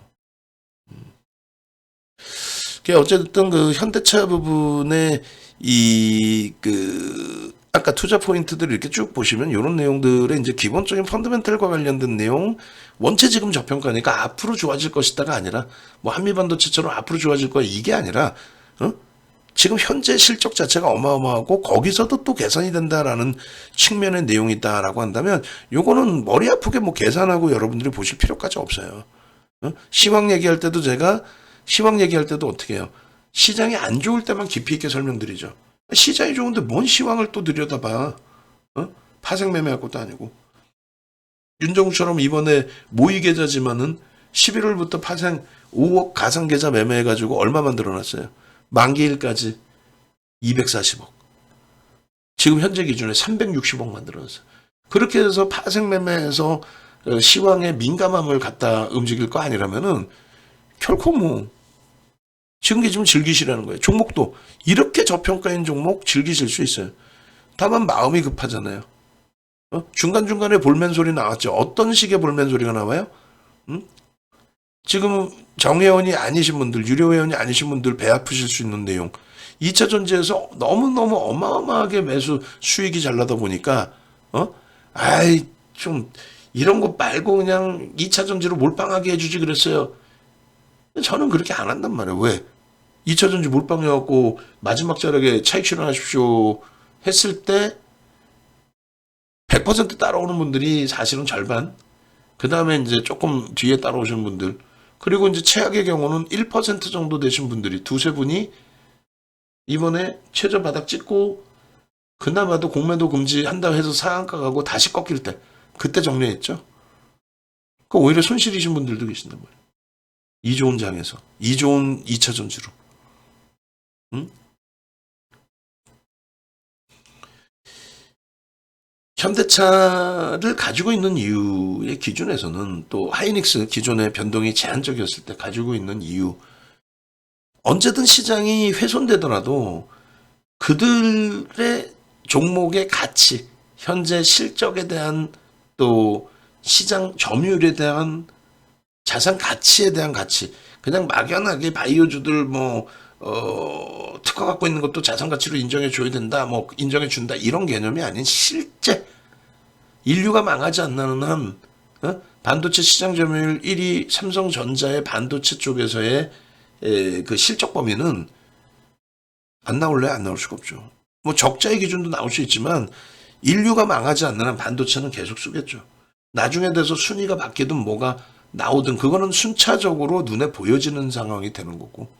어쨌든 그 현대차 부분에 이 그 아까 투자 포인트들 이렇게 쭉 보시면 이런 내용들의 이제 기본적인 펀더멘털과 관련된 내용, 원체 지금 저평가니까 앞으로 좋아질 것이다가 아니라 뭐 한미반도체처럼 앞으로 좋아질 거야 이게 아니라 지금 현재 실적 자체가 어마어마하고 거기서도 또 개선이 된다라는 측면의 내용이 있다라고 한다면 요거는 머리 아프게 뭐 계산하고 여러분들이 보실 필요까지 없어요. 시황 얘기할 때도 어떻게 해요? 시장이 안 좋을 때만 깊이 있게 설명드리죠. 시장이 좋은데 뭔 시황을 또 들여다봐. 파생 매매할 것도 아니고. 윤정수처럼 이번에 모의 계좌지만은 11월부터 파생 5억 가상 계좌 매매해가지고 얼마 만들어놨어요? 만기일까지 240억. 지금 현재 기준에 360억 만들어놨어요. 그렇게 해서 파생 매매해서 시황의 민감함을 갖다 움직일 거 아니라면은 결코 뭐 지금 기준 즐기시라는 거예요. 종목도 이렇게 저평가인 종목 즐기실 수 있어요. 다만 마음이 급하잖아요. 중간중간에 볼멘 소리 나왔죠. 어떤 식의 볼멘 소리가 나와요? 지금 정회원이 아니신 분들, 유료회원이 아니신 분들 배 아프실 수 있는 내용. 2차 전지에서 너무너무 어마어마하게 매수 수익이 잘 나다 보니까 아이 좀 이런 거 말고 그냥 2차 전지로 몰빵하게 해주지 그랬어요. 저는 그렇게 안 한단 말이에요. 왜? 2차 전지 몰빵해갖고 마지막 자락에 차익 실현하십시오 했을 때 100% 따라오는 분들이 사실은 절반. 그 다음에 이제 조금 뒤에 따라오시는 분들. 그리고 이제 최악의 경우는 1% 정도 되신 분들이 두세 분이 이번에 최저 바닥 찍고 그나마도 공매도 금지한다 해서 상한가 가고 다시 꺾일 때 그때 정리했죠. 그 오히려 손실이신 분들도 계신단 말이에요. 이 좋은 장에서 이 좋은 2차 전지로. 응? 현대차를 가지고 있는 이유의 기준에서는 또 하이닉스 기존의 변동이 제한적이었을 때 가지고 있는 이유, 언제든 시장이 훼손되더라도 그들의 종목의 가치, 현재 실적에 대한 또 시장 점유율에 대한 자산 가치에 대한 가치, 그냥 막연하게 바이오주들 특허 갖고 있는 것도 자산 가치로 인정해 줘야 된다, 인정해 준다 이런 개념이 아닌 실제 인류가 망하지 않는 한 반도체 시장 점유율 1위 삼성전자의 반도체 쪽에서의 그 실적 범위는 안 나올래? 안 나올 수가 없죠. 뭐 적자의 기준도 나올 수 있지만 인류가 망하지 않는 한 반도체는 계속 쓰겠죠. 나중에 돼서 순위가 바뀌든 뭐가 나오든 그거는 순차적으로 눈에 보여지는 상황이 되는 거고.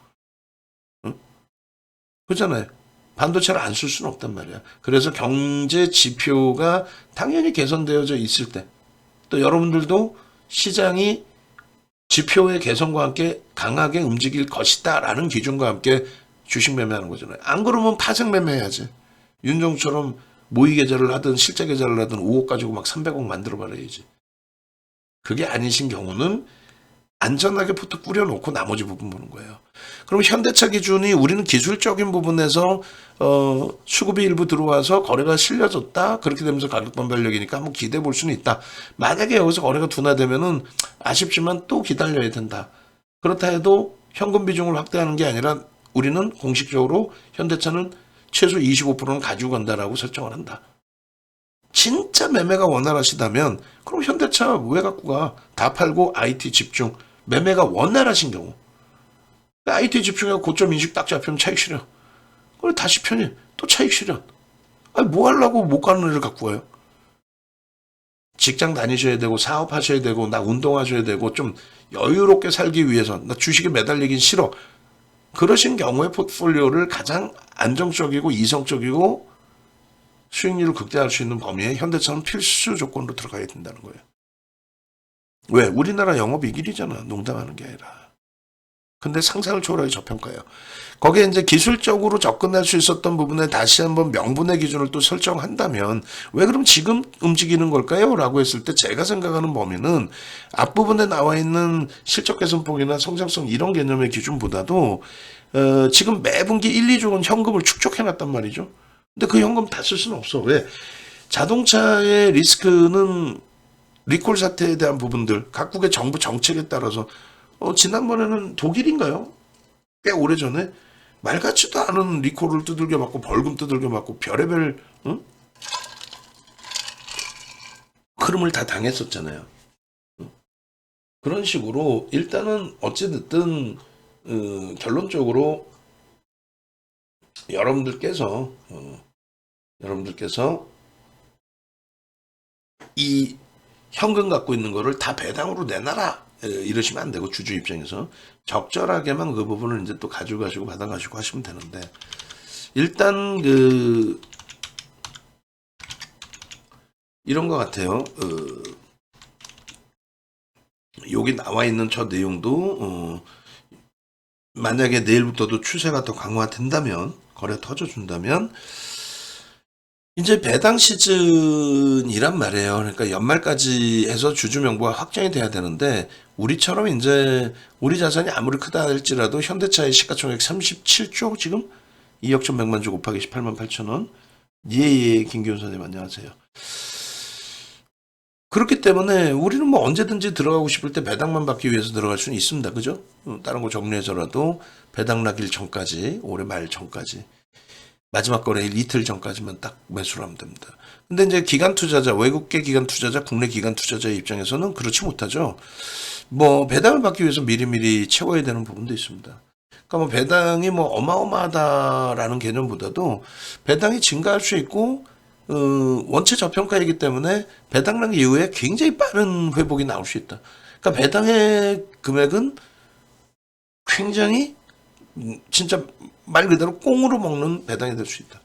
그렇잖아요. 반도체를 안 쓸 수는 없단 말이야. 그래서 경제 지표가 당연히 개선되어져 있을 때, 또 여러분들도 시장이 지표의 개선과 함께 강하게 움직일 것이다 라는 기준과 함께 주식 매매하는 거잖아요. 안 그러면 파생 매매해야지. 윤정처럼 모의 계좌를 하든 실제 계좌를 하든 5억 가지고 막 300억 만들어 버려야지. 그게 아니신 경우는 안전하게 포트 꾸려놓고 나머지 부분 보는 거예요. 그럼 현대차 기준이 우리는 기술적인 부분에서 수급이 일부 들어와서 거래가 실려졌다. 그렇게 되면서 가격 반발력이니까 한번 기대해 볼 수는 있다. 만약에 여기서 거래가 둔화되면은 아쉽지만 또 기다려야 된다. 그렇다 해도 현금 비중을 확대하는 게 아니라 우리는 공식적으로 현대차는 최소 25%는 가지고 간다라고 설정을 한다. 진짜 매매가 원활하시다면 그럼 현대차 왜 갖고 가? 다 팔고 IT 집중. 매매가 원활하신 경우. IT 집중해서 고점 인식 딱 잡히면 차익 실현. 그리고 다시 편입. 또 차익 실현. 아니 뭐 하려고 못 가는 애를 갖고 와요? 직장 다니셔야 되고 사업하셔야 되고 나 운동하셔야 되고 좀 여유롭게 살기 위해서 나 주식에 매달리긴 싫어. 그러신 경우에 포트폴리오를 가장 안정적이고 이성적이고 수익률을 극대화할 수 있는 범위에 현대차는 필수 조건으로 들어가야 된다는 거예요. 왜? 우리나라 영업이익 1위잖아. 농담하는 게 아니라. 근데 상상을 초월하게 저평가예요. 거기에 이제 기술적으로 접근할 수 있었던 부분에 다시 한번 명분의 기준을 또 설정한다면 왜 그럼 지금 움직이는 걸까요? 라고 했을 때 제가 생각하는 범위는 앞부분에 나와 있는 실적 개선폭이나 성장성 이런 개념의 기준보다도 지금 매분기 1, 2조 원 현금을 축적해놨단 말이죠. 근데 그 현금 다 쓸 수는 없어. 왜? 자동차의 리스크는 리콜 사태에 대한 부분들, 각국의 정부 정책에 따라서 지난번에는 독일인가요? 꽤 오래전에 말 같지도 않은 리콜을 두들겨 맞고 벌금 두들겨 맞고 별의별 흐름을 다 당했었잖아요. 그런 식으로 일단은 어찌됐든 결론적으로 여러분들께서 여러분들께서 이 현금 갖고 있는 거를 다 배당으로 내놔라 이러시면 안 되고 주주 입장에서 적절하게만 그 부분을 이제 또 가져가시고 받아가시고 하시면 되는데 일단 이런 것 같아요. 여기 나와 있는 저 내용도 만약에 내일부터도 추세가 더 강화된다면 거래 터져준다면 이제 배당 시즌이란 말이에요. 그러니까 연말까지 해서 주주 명부가 확정이 돼야 되는데 우리처럼 이제 우리 자산이 아무리 크다 할지라도 현대차의 시가총액 37조 지금 2억 1,100만 주 곱하기 18만 8천 원. 예예 김기훈 선생님 안녕하세요. 그렇기 때문에 우리는 뭐 언제든지 들어가고 싶을 때 배당만 받기 위해서 들어갈 수는 있습니다. 그죠? 다른 거 정리해서라도 배당 나길 전까지 올해 말 전까지 마지막 거래일 이틀 전까지만 딱 매수를 하면 됩니다. 근데 이제 기관 투자자, 외국계 기관 투자자, 국내 기관 투자자의 입장에서는 그렇지 못하죠. 뭐 배당을 받기 위해서 미리미리 채워야 되는 부분도 있습니다. 그러니까 뭐 배당이 뭐 어마어마하다라는 개념보다도 배당이 증가할 수 있고 원체 저평가이기 때문에 배당량 이후에 굉장히 빠른 회복이 나올 수 있다. 그러니까 배당의 금액은 굉장히 진짜 말 그대로 꽁으로 먹는 배당이 될 수 있다.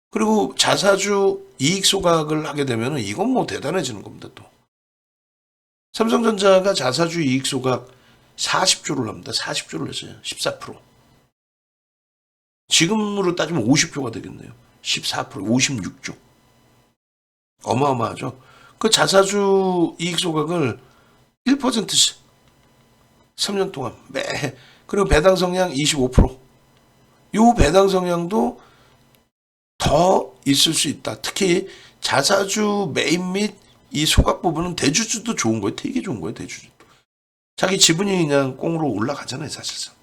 그리고 자사주 이익 소각을 하게 되면 이건 뭐 대단해지는 겁니다. 또 삼성전자가 자사주 이익 소각 40조를 합니다. 40조를 했어요. 14%. 지금으로 따지면 50조가 되겠네요. 14%, 56조. 어마어마하죠. 그 자사주 이익 소각을 1%씩 3년 동안 매해. 그리고 배당 성향 25%. 요 배당 성향도 더 있을 수 있다. 특히 자사주 매입 및 이 소각 부분은 대주주도 좋은 거예요. 되게 좋은 거예요. 대주주도. 자기 지분이 그냥 꽁으로 올라가잖아요. 사실상.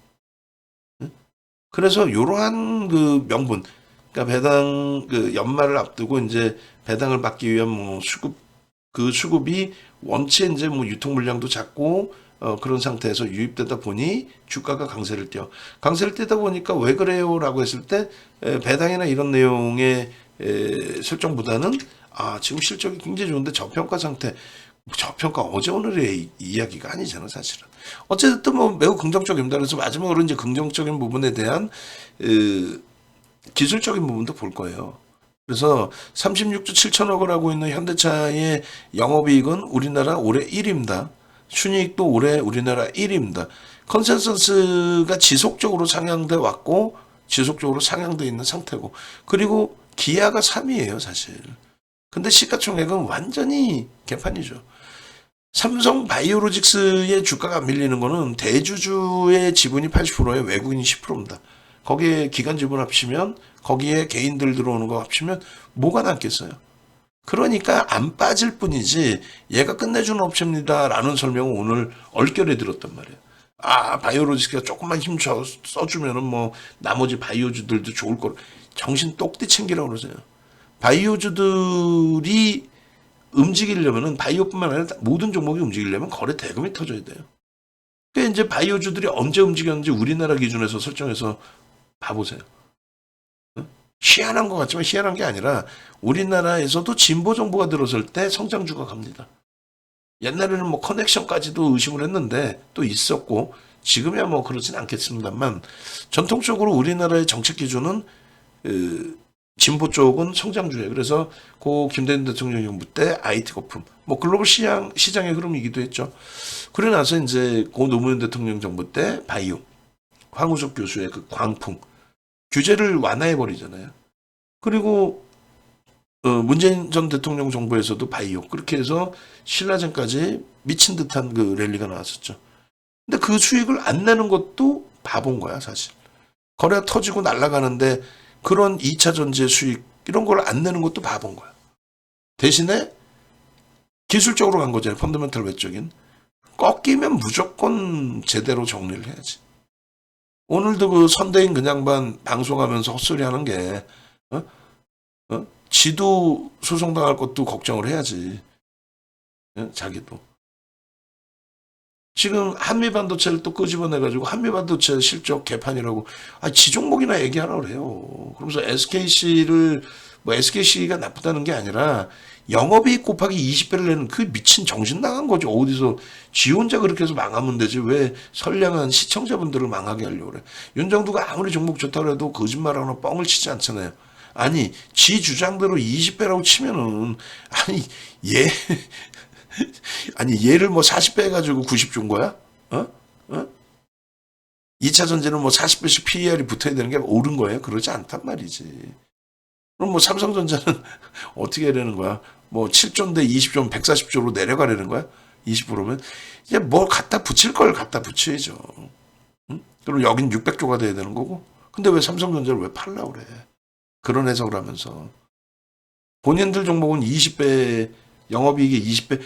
그래서 이러한 그 명분, 그러니까 배당 그 연말을 앞두고 이제 배당을 받기 위한 뭐 수급 그 수급이 원체 이제 뭐 유통 물량도 작고 그런 상태에서 유입되다 보니 주가가 강세를 띄어. 강세를 띄다 보니까 왜 그래요라고 했을 때 배당이나 이런 내용의 설정보다는 지금 실적이 굉장히 좋은데 저평가 상태. 저평가 어제 오늘의 이야기가 아니잖아 사실은. 어쨌든 뭐 매우 긍정적입니다. 그래서 마지막으로 이제 긍정적인 부분에 대한 기술적인 부분도 볼 거예요. 그래서 36조 7천억을 하고 있는 현대차의 영업이익은 우리나라 올해 1위입니다. 순이익도 올해 우리나라 1위입니다. 컨센서스가 지속적으로 상향돼 왔고 지속적으로 상향돼 있는 상태고 그리고 기아가 3위예요 사실. 근데 시가총액은 완전히 개판이죠. 삼성 바이오로직스의 주가가 안 밀리는 거는 대주주의 지분이 80%에 외국인이 10%입니다. 거기에 기관 지분 합치면 거기에 개인들 들어오는 거 합치면 뭐가 남겠어요. 그러니까 안 빠질 뿐이지 얘가 끝내주는 업체입니다라는 설명을 오늘 얼결에 들었단 말이에요. 바이오로직스가 조금만 힘 써주면은 뭐 나머지 바이오주들도 좋을 거로 정신 똑띠 챙기라고 그러세요. 바이오주들이 움직이려면은 바이오뿐만 아니라 모든 종목이 움직이려면 거래 대금이 터져야 돼요. 그러니까 이제 바이오주들이 언제 움직였는지 우리나라 기준에서 설정해서 봐보세요. 희한한 것 같지만 희한한 게 아니라 우리나라에서도 진보 정부가 들어설 때 성장주가 갑니다. 옛날에는 뭐 커넥션까지도 의심을 했는데 또 있었고 지금이야 뭐 그러진 않겠습니다만 전통적으로 우리나라의 정책 기준은 진보 쪽은 성장주예요. 그래서 고 김대중 대통령 정부 때 IT 거품, 뭐 글로벌 시장의 흐름이기도 했죠. 그러고 나서 이제 고 노무현 대통령 정부 때 바이오. 황우석 교수의 그 광풍 규제를 완화해 버리잖아요. 그리고 문재인 전 대통령 정부에서도 바이오 그렇게 해서 신라젠까지 미친 듯한 그 랠리가 나왔었죠. 근데 그 수익을 안 내는 것도 바본 거야 사실. 거래가 터지고 날아가는데 그런 2차 전지의 수익 이런 걸 안 내는 것도 바본 거야. 대신에 기술적으로 간 거잖아요. 펀더멘털 외적인. 꺾이면 무조건 제대로 정리를 해야지. 오늘도 그 선대인 그냥반 방송하면서 헛소리 하는 게 어? 지도 소송당할 것도 걱정을 해야지. 자기도. 지금 한미반도체를 또 끄집어내가지고 한미반도체 실적 개판이라고 지 종목이나 얘기하라 그래요. 그러면서 SKC를 뭐 SKC가 나쁘다는 게 아니라 영업이익 곱하기 20배를 내는 그 미친 정신 나간 거죠. 어디서 지 혼자 그렇게 해서 망하면 되지 왜 선량한 시청자분들을 망하게 하려고 그래. 윤정두가 아무리 종목 좋다고 해도 거짓말하거나 뻥을 치지 않잖아요. 아니 지 주장대로 20배라고 치면은 얘 얘를 뭐 40배 해가지고 90 준 거야? 2차 전지는 뭐 40배씩 PER이 붙어야 되는 게 옳은 거예요? 그러지 않단 말이지. 그럼 뭐 삼성전자는 어떻게 하려는 거야? 뭐 7조인데 20조면 140조로 내려가려는 거야? 20%면? 이제 뭘 갖다 붙일 걸 갖다 붙여야죠. 응? 그럼 여긴 600조가 돼야 되는 거고? 근데 왜 삼성전자를 왜 팔려고 그래? 그런 해석을 하면서. 본인들 종목은 20배 영업이익이 20배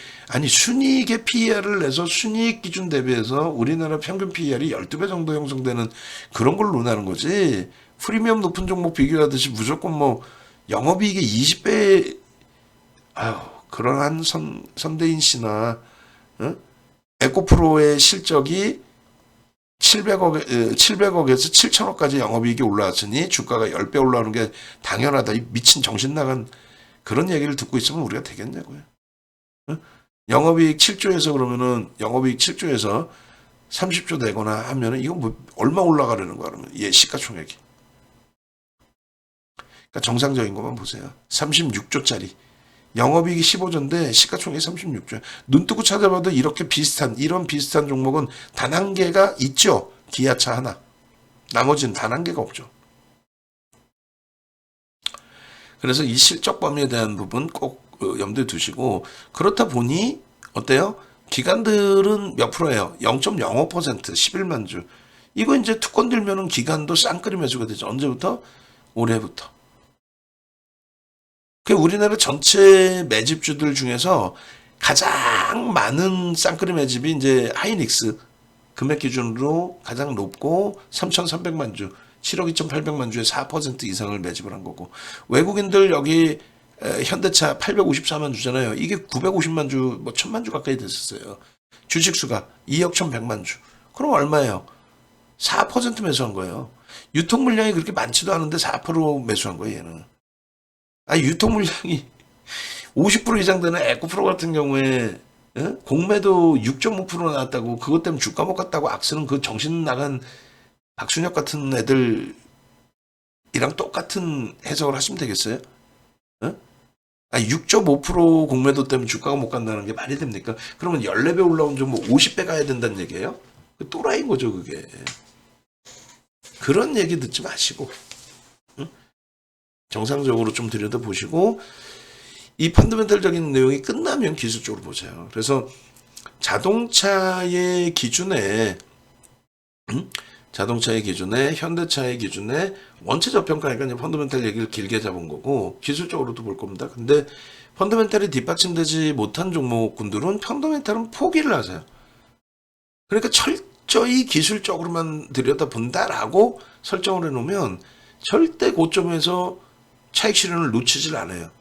순이익의 PER을 내서 순이익 기준 대비해서 우리나라 평균 PER이 12배 정도 형성되는 그런 걸 논하는 거지. 프리미엄 높은 종목 비교하듯이 무조건 뭐 영업이익이 20배 그러한 선대인 씨나 에코프로의 실적이 700억에서 7천억까지 영업이익이 올라왔으니 주가가 10배 올라오는 게 당연하다. 이 미친 정신 나간 그런 얘기를 듣고 있으면 우리가 되겠냐고요. 영업이익 7조에서 그러면은 영업이익 7조에서 30조 되거나 하면은 이거 뭐 얼마 올라가려는 거야 그러면 얘 시가총액이. 그러니까 정상적인 것만 보세요. 36조짜리 영업이익이 15조인데 시가총액이 36조야. 눈 뜨고 찾아봐도 이런 비슷한 종목은 단 한 개가 있죠. 기아차 하나. 나머지는 단 한 개가 없죠. 그래서 이 실적 범위에 대한 부분 꼭 염두에 두시고 그렇다 보니 어때요? 기관들은 몇 프로예요? 0.05% 11만 주. 이거 이제 특권 들면은 기관도 쌍끌이 매수가 되죠. 언제부터? 올해부터. 그 우리나라 전체 매집주들 중에서 가장 많은 쌍끌이 매집이 이제 하이닉스 금액 기준으로 가장 높고 3,300만 주. 7억 2,800만 주에 4% 이상을 매집을 한 거고 외국인들 여기 현대차 854만 주잖아요. 이게 950만 주, 뭐 1000만 주 가까이 됐었어요. 주식수가 2억 1100만 주. 그럼 얼마예요? 4% 매수한 거예요. 유통 물량이 그렇게 많지도 않은데 4% 매수한 거예요, 얘는. 유통 물량이 50% 이상 되는 에코프로 같은 경우에 공매도 6.5% 나왔다고 그것 때문에 주가 못 갔다고 악쓰는 그 정신 나간 박순혁 같은 애들이랑 똑같은 해석을 하시면 되겠어요? 6.5% 공매도 때문에 주가가 못 간다는 게 말이 됩니까? 그러면 14배 올라온 종목 50배 가야 된다는 얘기예요? 또라이인 거죠, 그게. 그런 얘기 듣지 마시고, 정상적으로 좀 들여다보시고, 이 펀더멘털적인 내용이 끝나면 기술적으로 보세요. 그래서 자동차의 기준에, 현대차의 기준에 원체 저평가니까 이제 펀더멘털 얘기를 길게 잡은 거고 기술적으로도 볼 겁니다. 근데 펀더멘털이 뒷받침되지 못한 종목군들은 펀더멘털은 포기를 하세요. 그러니까 철저히 기술적으로만 들여다본다라고 설정을 해놓으면 절대 고점에서 차익 실현을 놓치질 않아요.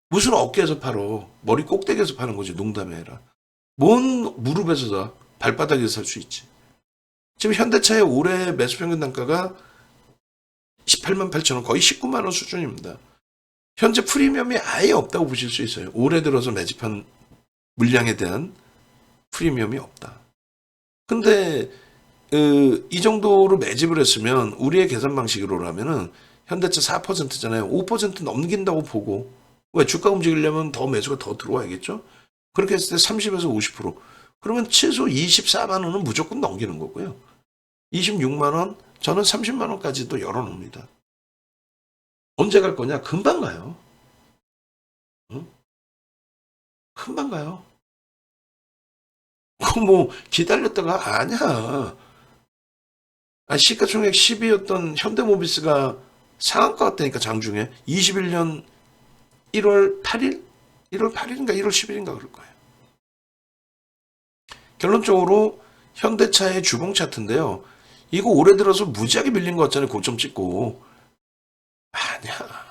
무슨 어깨에서 팔어. 머리 꼭대기에서 파는 거지. 농담이 아니라. 뭔 무릎에서 사. 발바닥에서 살 수 있지. 지금 현대차의 올해 매수평균 단가가 18만 8천 원, 거의 19만 원 수준입니다. 현재 프리미엄이 아예 없다고 보실 수 있어요. 올해 들어서 매집한 물량에 대한 프리미엄이 없다. 근데 이 정도로 매집을 했으면 우리의 계산 방식으로라면은 현대차 4%잖아요. 5% 넘긴다고 보고 왜 주가 움직이려면 더 매수가 더 들어와야겠죠? 그렇게 했을 때 30에서 50%. 그러면 최소 24만 원은 무조건 넘기는 거고요. 26만 원, 저는 30만 원까지도 열어놓습니다. 언제 갈 거냐? 금방 가요. 응? 금방 가요. 그 뭐 기다렸다가 아니야. 시가총액 10위였던 현대모비스가 상한가 같다니까 장중에 21년 1월 8일? 1월 8일인가 1월 10일인가 그럴 거예요. 결론적으로 현대차의 주봉 차트인데요. 이거 올해 들어서 무지하게 밀린 것 같잖아요. 고점 찍고. 아니야.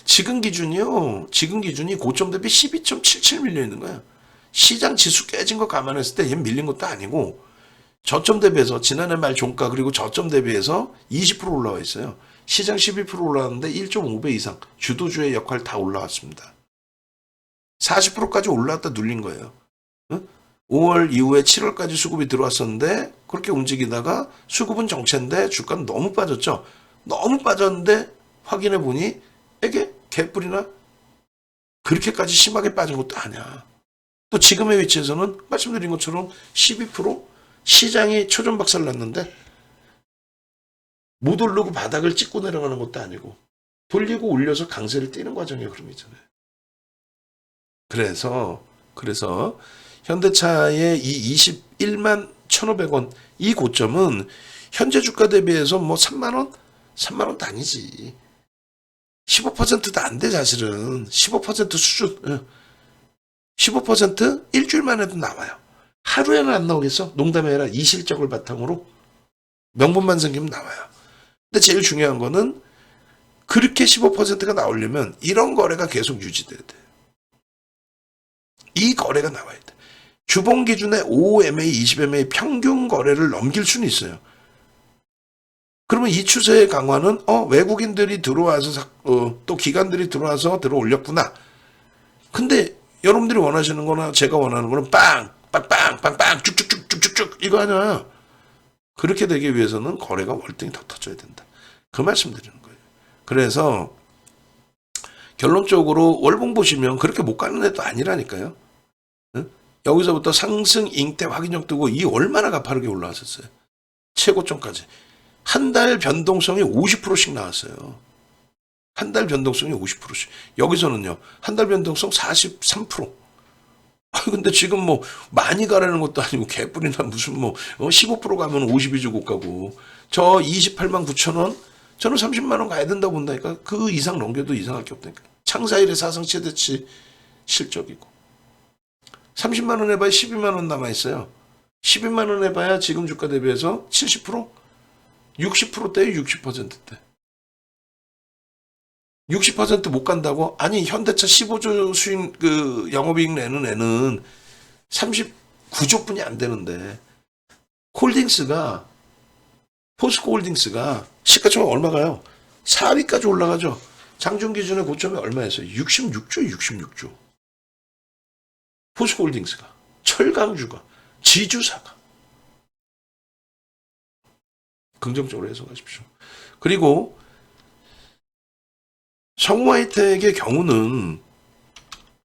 지금 기준이 고점 대비 12.77 밀려 있는 거야. 시장 지수 깨진 거 감안했을 때 얘는 밀린 것도 아니고 저점 대비해서 지난해 말 종가 그리고 저점 대비해서 20% 올라와 있어요. 시장 12% 올라왔는데 1.5배 이상 주도주의 역할 다 올라왔습니다. 40%까지 올라왔다 눌린 거예요. 응? 5월 이후에 7월까지 수급이 들어왔었는데 그렇게 움직이다가 수급은 정체인데 주가는 너무 빠졌죠. 너무 빠졌는데 확인해 보니 이게 개뿔이나 그렇게까지 심하게 빠진 것도 아니야. 또 지금의 위치에서는 말씀드린 것처럼 12% 시장이 초전박살 났는데 못 오르고 바닥을 찍고 내려가는 것도 아니고 돌리고 올려서 강세를 띄는 과정의 흐름이잖아요. 그래서 현대차의 이 21만 1,500원 이 고점은 현재 주가 대비해서 뭐 3만 원? 3만 원도 아니지. 15%도 안 돼 사실은. 15% 수준. 15% 일주일만 해도 나와요. 하루에는 안 나오겠어? 농담이 아니라 이 실적을 바탕으로 명분만 생기면 나와요. 근데 제일 중요한 거는 그렇게 15%가 나오려면 이런 거래가 계속 유지돼야 돼. 이 거래가 나와야 돼. 주봉 기준의 5MA, 20MA 평균 거래를 넘길 수는 있어요. 그러면 이 추세의 강화는 외국인들이 들어와서 또 기관들이 들어와서 들어 올렸구나. 근데 여러분들이 원하시는 거나 제가 원하는 거는 빵, 빵빵, 빵빵, 쭉쭉쭉쭉쭉 이거 아니야. 그렇게 되기 위해서는 거래가 월등히 더 터져야 된다. 그 말씀 드리는 거예요. 그래서 결론적으로 월봉 보시면 그렇게 못 가는 애도 아니라니까요. 응? 여기서부터 상승 잉태 확인력 뜨고 이 얼마나 가파르게 올라왔었어요. 최고점까지. 한 달 변동성이 50%씩 나왔어요. 한 달 변동성이 50%씩. 여기서는요. 한 달 변동성 43%. 근데 지금 뭐 많이 가라는 것도 아니고 개뿔이나 무슨 뭐 15% 가면 50이죠 고가고. 저 28만 9천 원 저는 30만 원 가야 된다고 본다니까. 그 이상 넘겨도 이상할 게 없다니까. 창사일의 사상 최대치 실적이고. 30만 원 해봐야 12만 원 남아있어요. 12만 원 해봐야 지금 주가 대비해서 70%? 60%대에 60%대. 60% 못 간다고? 아니 현대차 15조 수익 영업이익 내는 애는 39조뿐이 안 되는데 홀딩스가 포스코 홀딩스가 시가총액 얼마가요? 4위까지 올라가죠. 장중 기준의 고점이 얼마였어요? 66조 66조. 포스코 홀딩스가 철강주가 지주사가 긍정적으로 해석하십시오. 그리고 성우하이텍의 경우는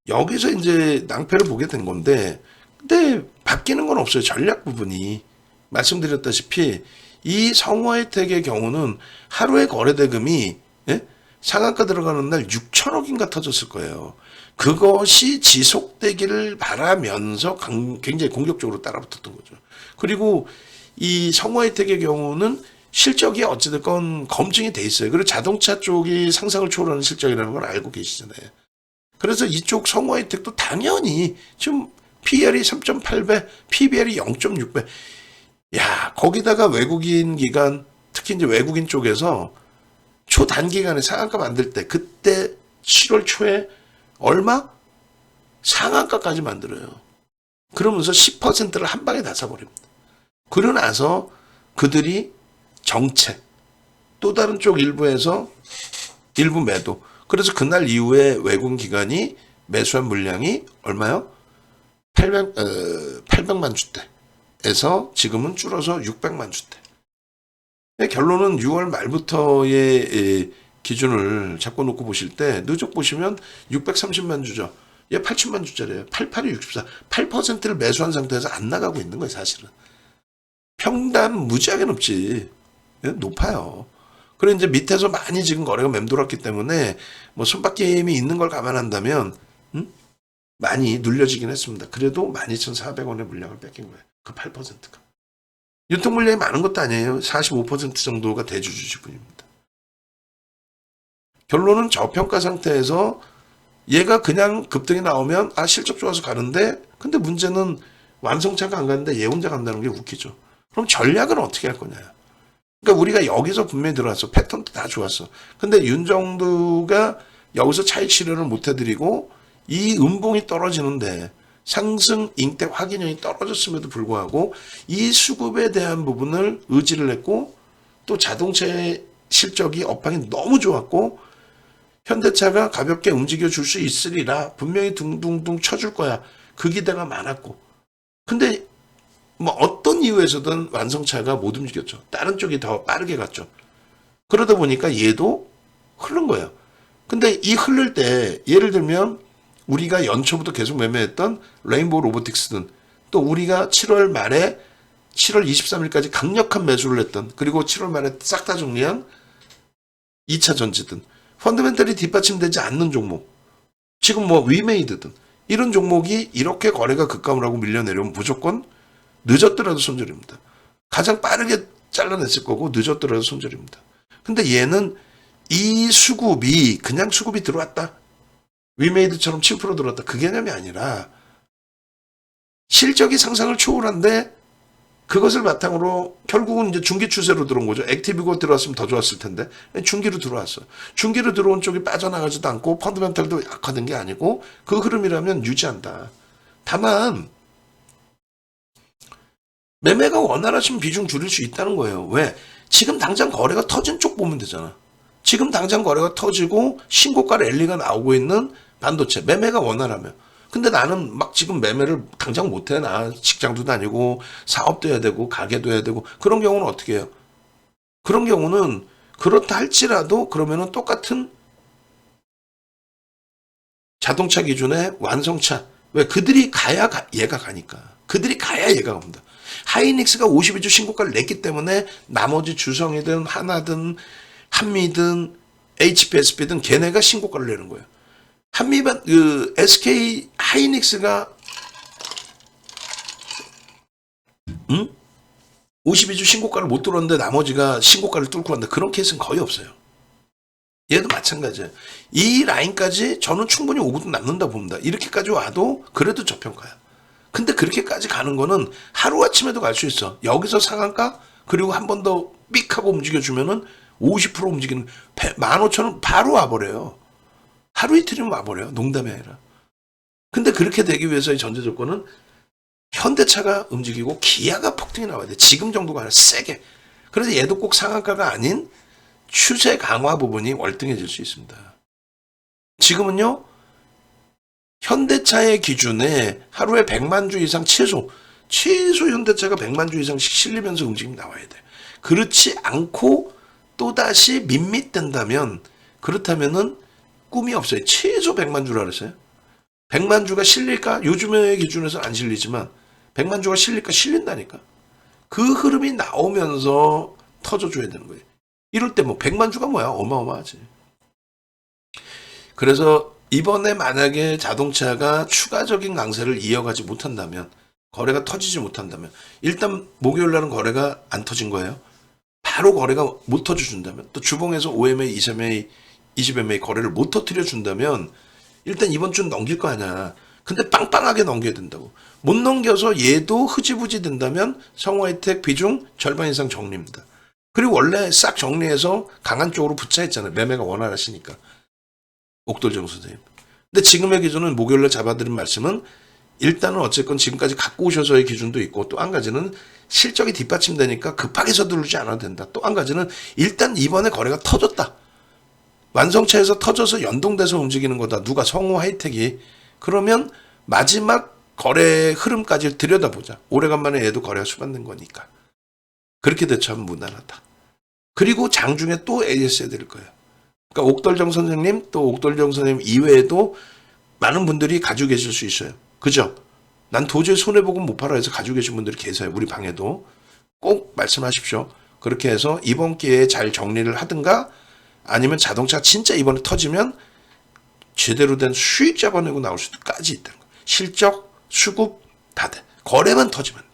여기서 이제 낭패를 보게 된 건데 근데 바뀌는 건 없어요. 전략 부분이 말씀드렸다시피 이 성우하이텍의 경우는 하루의 거래 대금이 상한가 들어가는 날 6천억인가 터졌을 거예요. 그것이 지속되기를 바라면서 굉장히 공격적으로 따라붙었던 거죠. 그리고 이 성우하이텍의 경우는 실적이 어찌됐건 검증이 돼 있어요. 그리고 자동차 쪽이 상상을 초월하는 실적이라는 걸 알고 계시잖아요. 그래서 이쪽 성우하이텍도 당연히 지금 PER이 3.8배, PBR이 0.6배. 야, 거기다가 외국인 기관, 특히 이제 외국인 쪽에서 초단기간에 상한가 만들 때 그때 7월 초에 얼마? 상한가까지 만들어요. 그러면서 10%를 한 방에 다 사버립니다. 그러고 나서 그들이 정책, 또 다른 쪽 일부에서 일부 매도. 그래서 그날 이후에 외국인 기관이 매수한 물량이 얼마요? 800만 주대에서 지금은 줄어서 600만 주대. 결론은 6월 말부터의 기준을 잡고 놓고 보실 때 누적 보시면 630만 주죠. 얘 80만 주짜리예요. 88이 64. 8%를 매수한 상태에서 안 나가고 있는 거예요, 사실은. 평단 무지하게 높지. 높아요. 그리고 이제 밑에서 많이 지금 거래가 맴돌았기 때문에 뭐 손바뀜이 있는 걸 감안한다면 많이 눌려지긴 했습니다. 그래도 12,400원의 물량을 뺏긴 거예요. 그 8%가. 유통 물량이 많은 것도 아니에요. 45% 정도가 대주 주식분입니다. 결론은 저평가 상태에서 얘가 그냥 급등이 나오면 실적 좋아서 가는데, 근데 문제는 완성차가 안 가는데 얘 혼자 간다는 게 웃기죠. 그럼 전략은 어떻게 할 거냐. 그러니까 우리가 여기서 분명히 들어왔어. 패턴도 다 좋았어. 근데 윤정두가 여기서 차익 실현을 못 해드리고 이 음봉이 떨어지는데 상승 잉태 확인형이 떨어졌음에도 불구하고 이 수급에 대한 부분을 의지를 했고, 또 자동차의 실적이 업황이 너무 좋았고 현대차가 가볍게 움직여 줄 수 있으리라, 분명히 둥둥둥 쳐줄 거야, 그 기대가 많았고, 근데 뭐 어떤 이유에서든 완성차가 못 움직였죠. 다른 쪽이 더 빠르게 갔죠. 그러다 보니까 얘도 흐른 거예요. 근데 이 흐를 때 예를 들면 우리가 연초부터 계속 매매했던 레인보우 로보틱스든, 또 우리가 7월 말에 7월 23일까지 강력한 매수를 했던, 그리고 7월 말에 싹 다 정리한 2차 전지든, 펀더멘털이 뒷받침되지 않는 종목, 지금 뭐 위메이드든, 이런 종목이 이렇게 거래가 급감을 하고 밀려내려면 무조건 늦었더라도 손절입니다. 가장 빠르게 잘라냈을 거고 늦었더라도 손절입니다. 근데 얘는 이 수급이 그냥 수급이 들어왔다, 위메이드처럼 7% 들어왔다, 그 개념이 아니라 실적이 상상을 초월한데 그것을 바탕으로 결국은 이제 중기 추세로 들어온 거죠. 액티브고 들어왔으면 더 좋았을 텐데 중기로 들어왔어. 중기로 들어온 쪽이 빠져나가지도 않고 펀더멘털도 약화된 게 아니고 그 흐름이라면 유지한다. 다만 매매가 원활하신 비중 줄일 수 있다는 거예요. 왜? 지금 당장 거래가 터진 쪽 보면 되잖아. 지금 당장 거래가 터지고 신고가 랠리가 나오고 있는 반도체 매매가 원활하면. 근데 나는 막 지금 매매를 당장 못해. 나 직장도 다니고 사업도 해야 되고 가게도 해야 되고. 그런 경우는 어떻게 해요? 그런 경우는 그렇다 할지라도 그러면은 똑같은 자동차 기준의 완성차, 왜? 그들이 가야 얘가 가니까. 그들이 가야 얘가 갑니다. 하이닉스가 52주 신고가를 냈기 때문에 나머지 주성이든 하나든 한미든 HPSP든 걔네가 신고가를 내는 거예요. 한미반 SK 하이닉스가 52주 신고가를 못 뚫었는데 나머지가 신고가를 뚫고 간다. 그런 케이스는 거의 없어요. 얘도 마찬가지예요. 이 라인까지 저는 충분히 5분 남는다 봅니다. 이렇게까지 와도 그래도 저평가야. 근데 그렇게까지 가는 거는 하루아침에도 갈 수 있어. 여기서 상한가, 그리고 한 번 더 삑 하고 움직여주면은 50% 움직이는 15,000원 바로 와버려요. 하루 이틀이면 와버려요. 농담이 아니라. 근데 그렇게 되기 위해서의 전제 조건은 현대차가 움직이고 기아가 폭등이 나와야 돼. 지금 정도가 아니라 세게. 그래서 얘도 꼭 상한가가 아닌 추세 강화 부분이 월등해질 수 있습니다. 지금은요, 현대차의 기준에 하루에 100만 주 이상 최소 현대차가 100만 주 이상씩 실리면서 움직임이 나와야 돼. 그렇지 않고 또다시 밋밋된다면, 그렇다면은 꿈이 없어요. 최소 100만 주라 그랬어요. 100만 주가 실릴까? 요즘의 기준에서 안 실리지만 100만 주가 실릴까? 실린다니까. 그 흐름이 나오면서 터져줘야 되는 거예요. 이럴 때 뭐 100만 주가 뭐야? 어마어마하지. 그래서 이번에 만약에 자동차가 추가적인 강세를 이어가지 못한다면, 거래가 터지지 못한다면, 일단 목요일 날은 거래가 안 터진 거예요. 바로 거래가 못 터져준다면, 또 주봉에서 OMA, 20MA, 20MA 거래를 못 터뜨려 준다면 일단 이번 주는 넘길 거 아니야. 근데 빵빵하게 넘겨야 된다고. 못 넘겨서 얘도 흐지부지 된다면 성화혜택 비중 절반 이상 정리입니다. 그리고 원래 싹 정리해서 강한 쪽으로 붙여있잖아요. 매매가 원활하시니까. 옥돌정 선생님. 근데 지금의 기준은 목요일날 잡아드린 말씀은 일단은 어쨌건 지금까지 갖고 오셔서의 기준도 있고, 또 한 가지는 실적이 뒷받침되니까 급하게 서두르지 않아도 된다. 또 한 가지는 일단 이번에 거래가 터졌다. 완성차에서 터져서 연동돼서 움직이는 거다. 누가 성우 하이텍이. 그러면 마지막 거래 흐름까지 들여다보자. 오래간만에 얘도 거래가 수반된 거니까. 그렇게 대처하면 무난하다. 그리고 장중에 또 AS 해야 될 거예요. 그러니까 옥돌정 선생님, 또 옥돌정 선생님 이외에도 많은 분들이 가지고 계실 수 있어요. 그죠? 난 도저히 손해보고 못 팔아 해서 가지고 계신 분들이 계세요. 우리 방에도. 꼭 말씀하십시오. 그렇게 해서 이번 기회에 잘 정리를 하든가 아니면 자동차 진짜 이번에 터지면 제대로 된 수익 잡아내고 나올 수도까지 있다는 거예요. 실적, 수급 다 돼. 거래만 터지면 돼.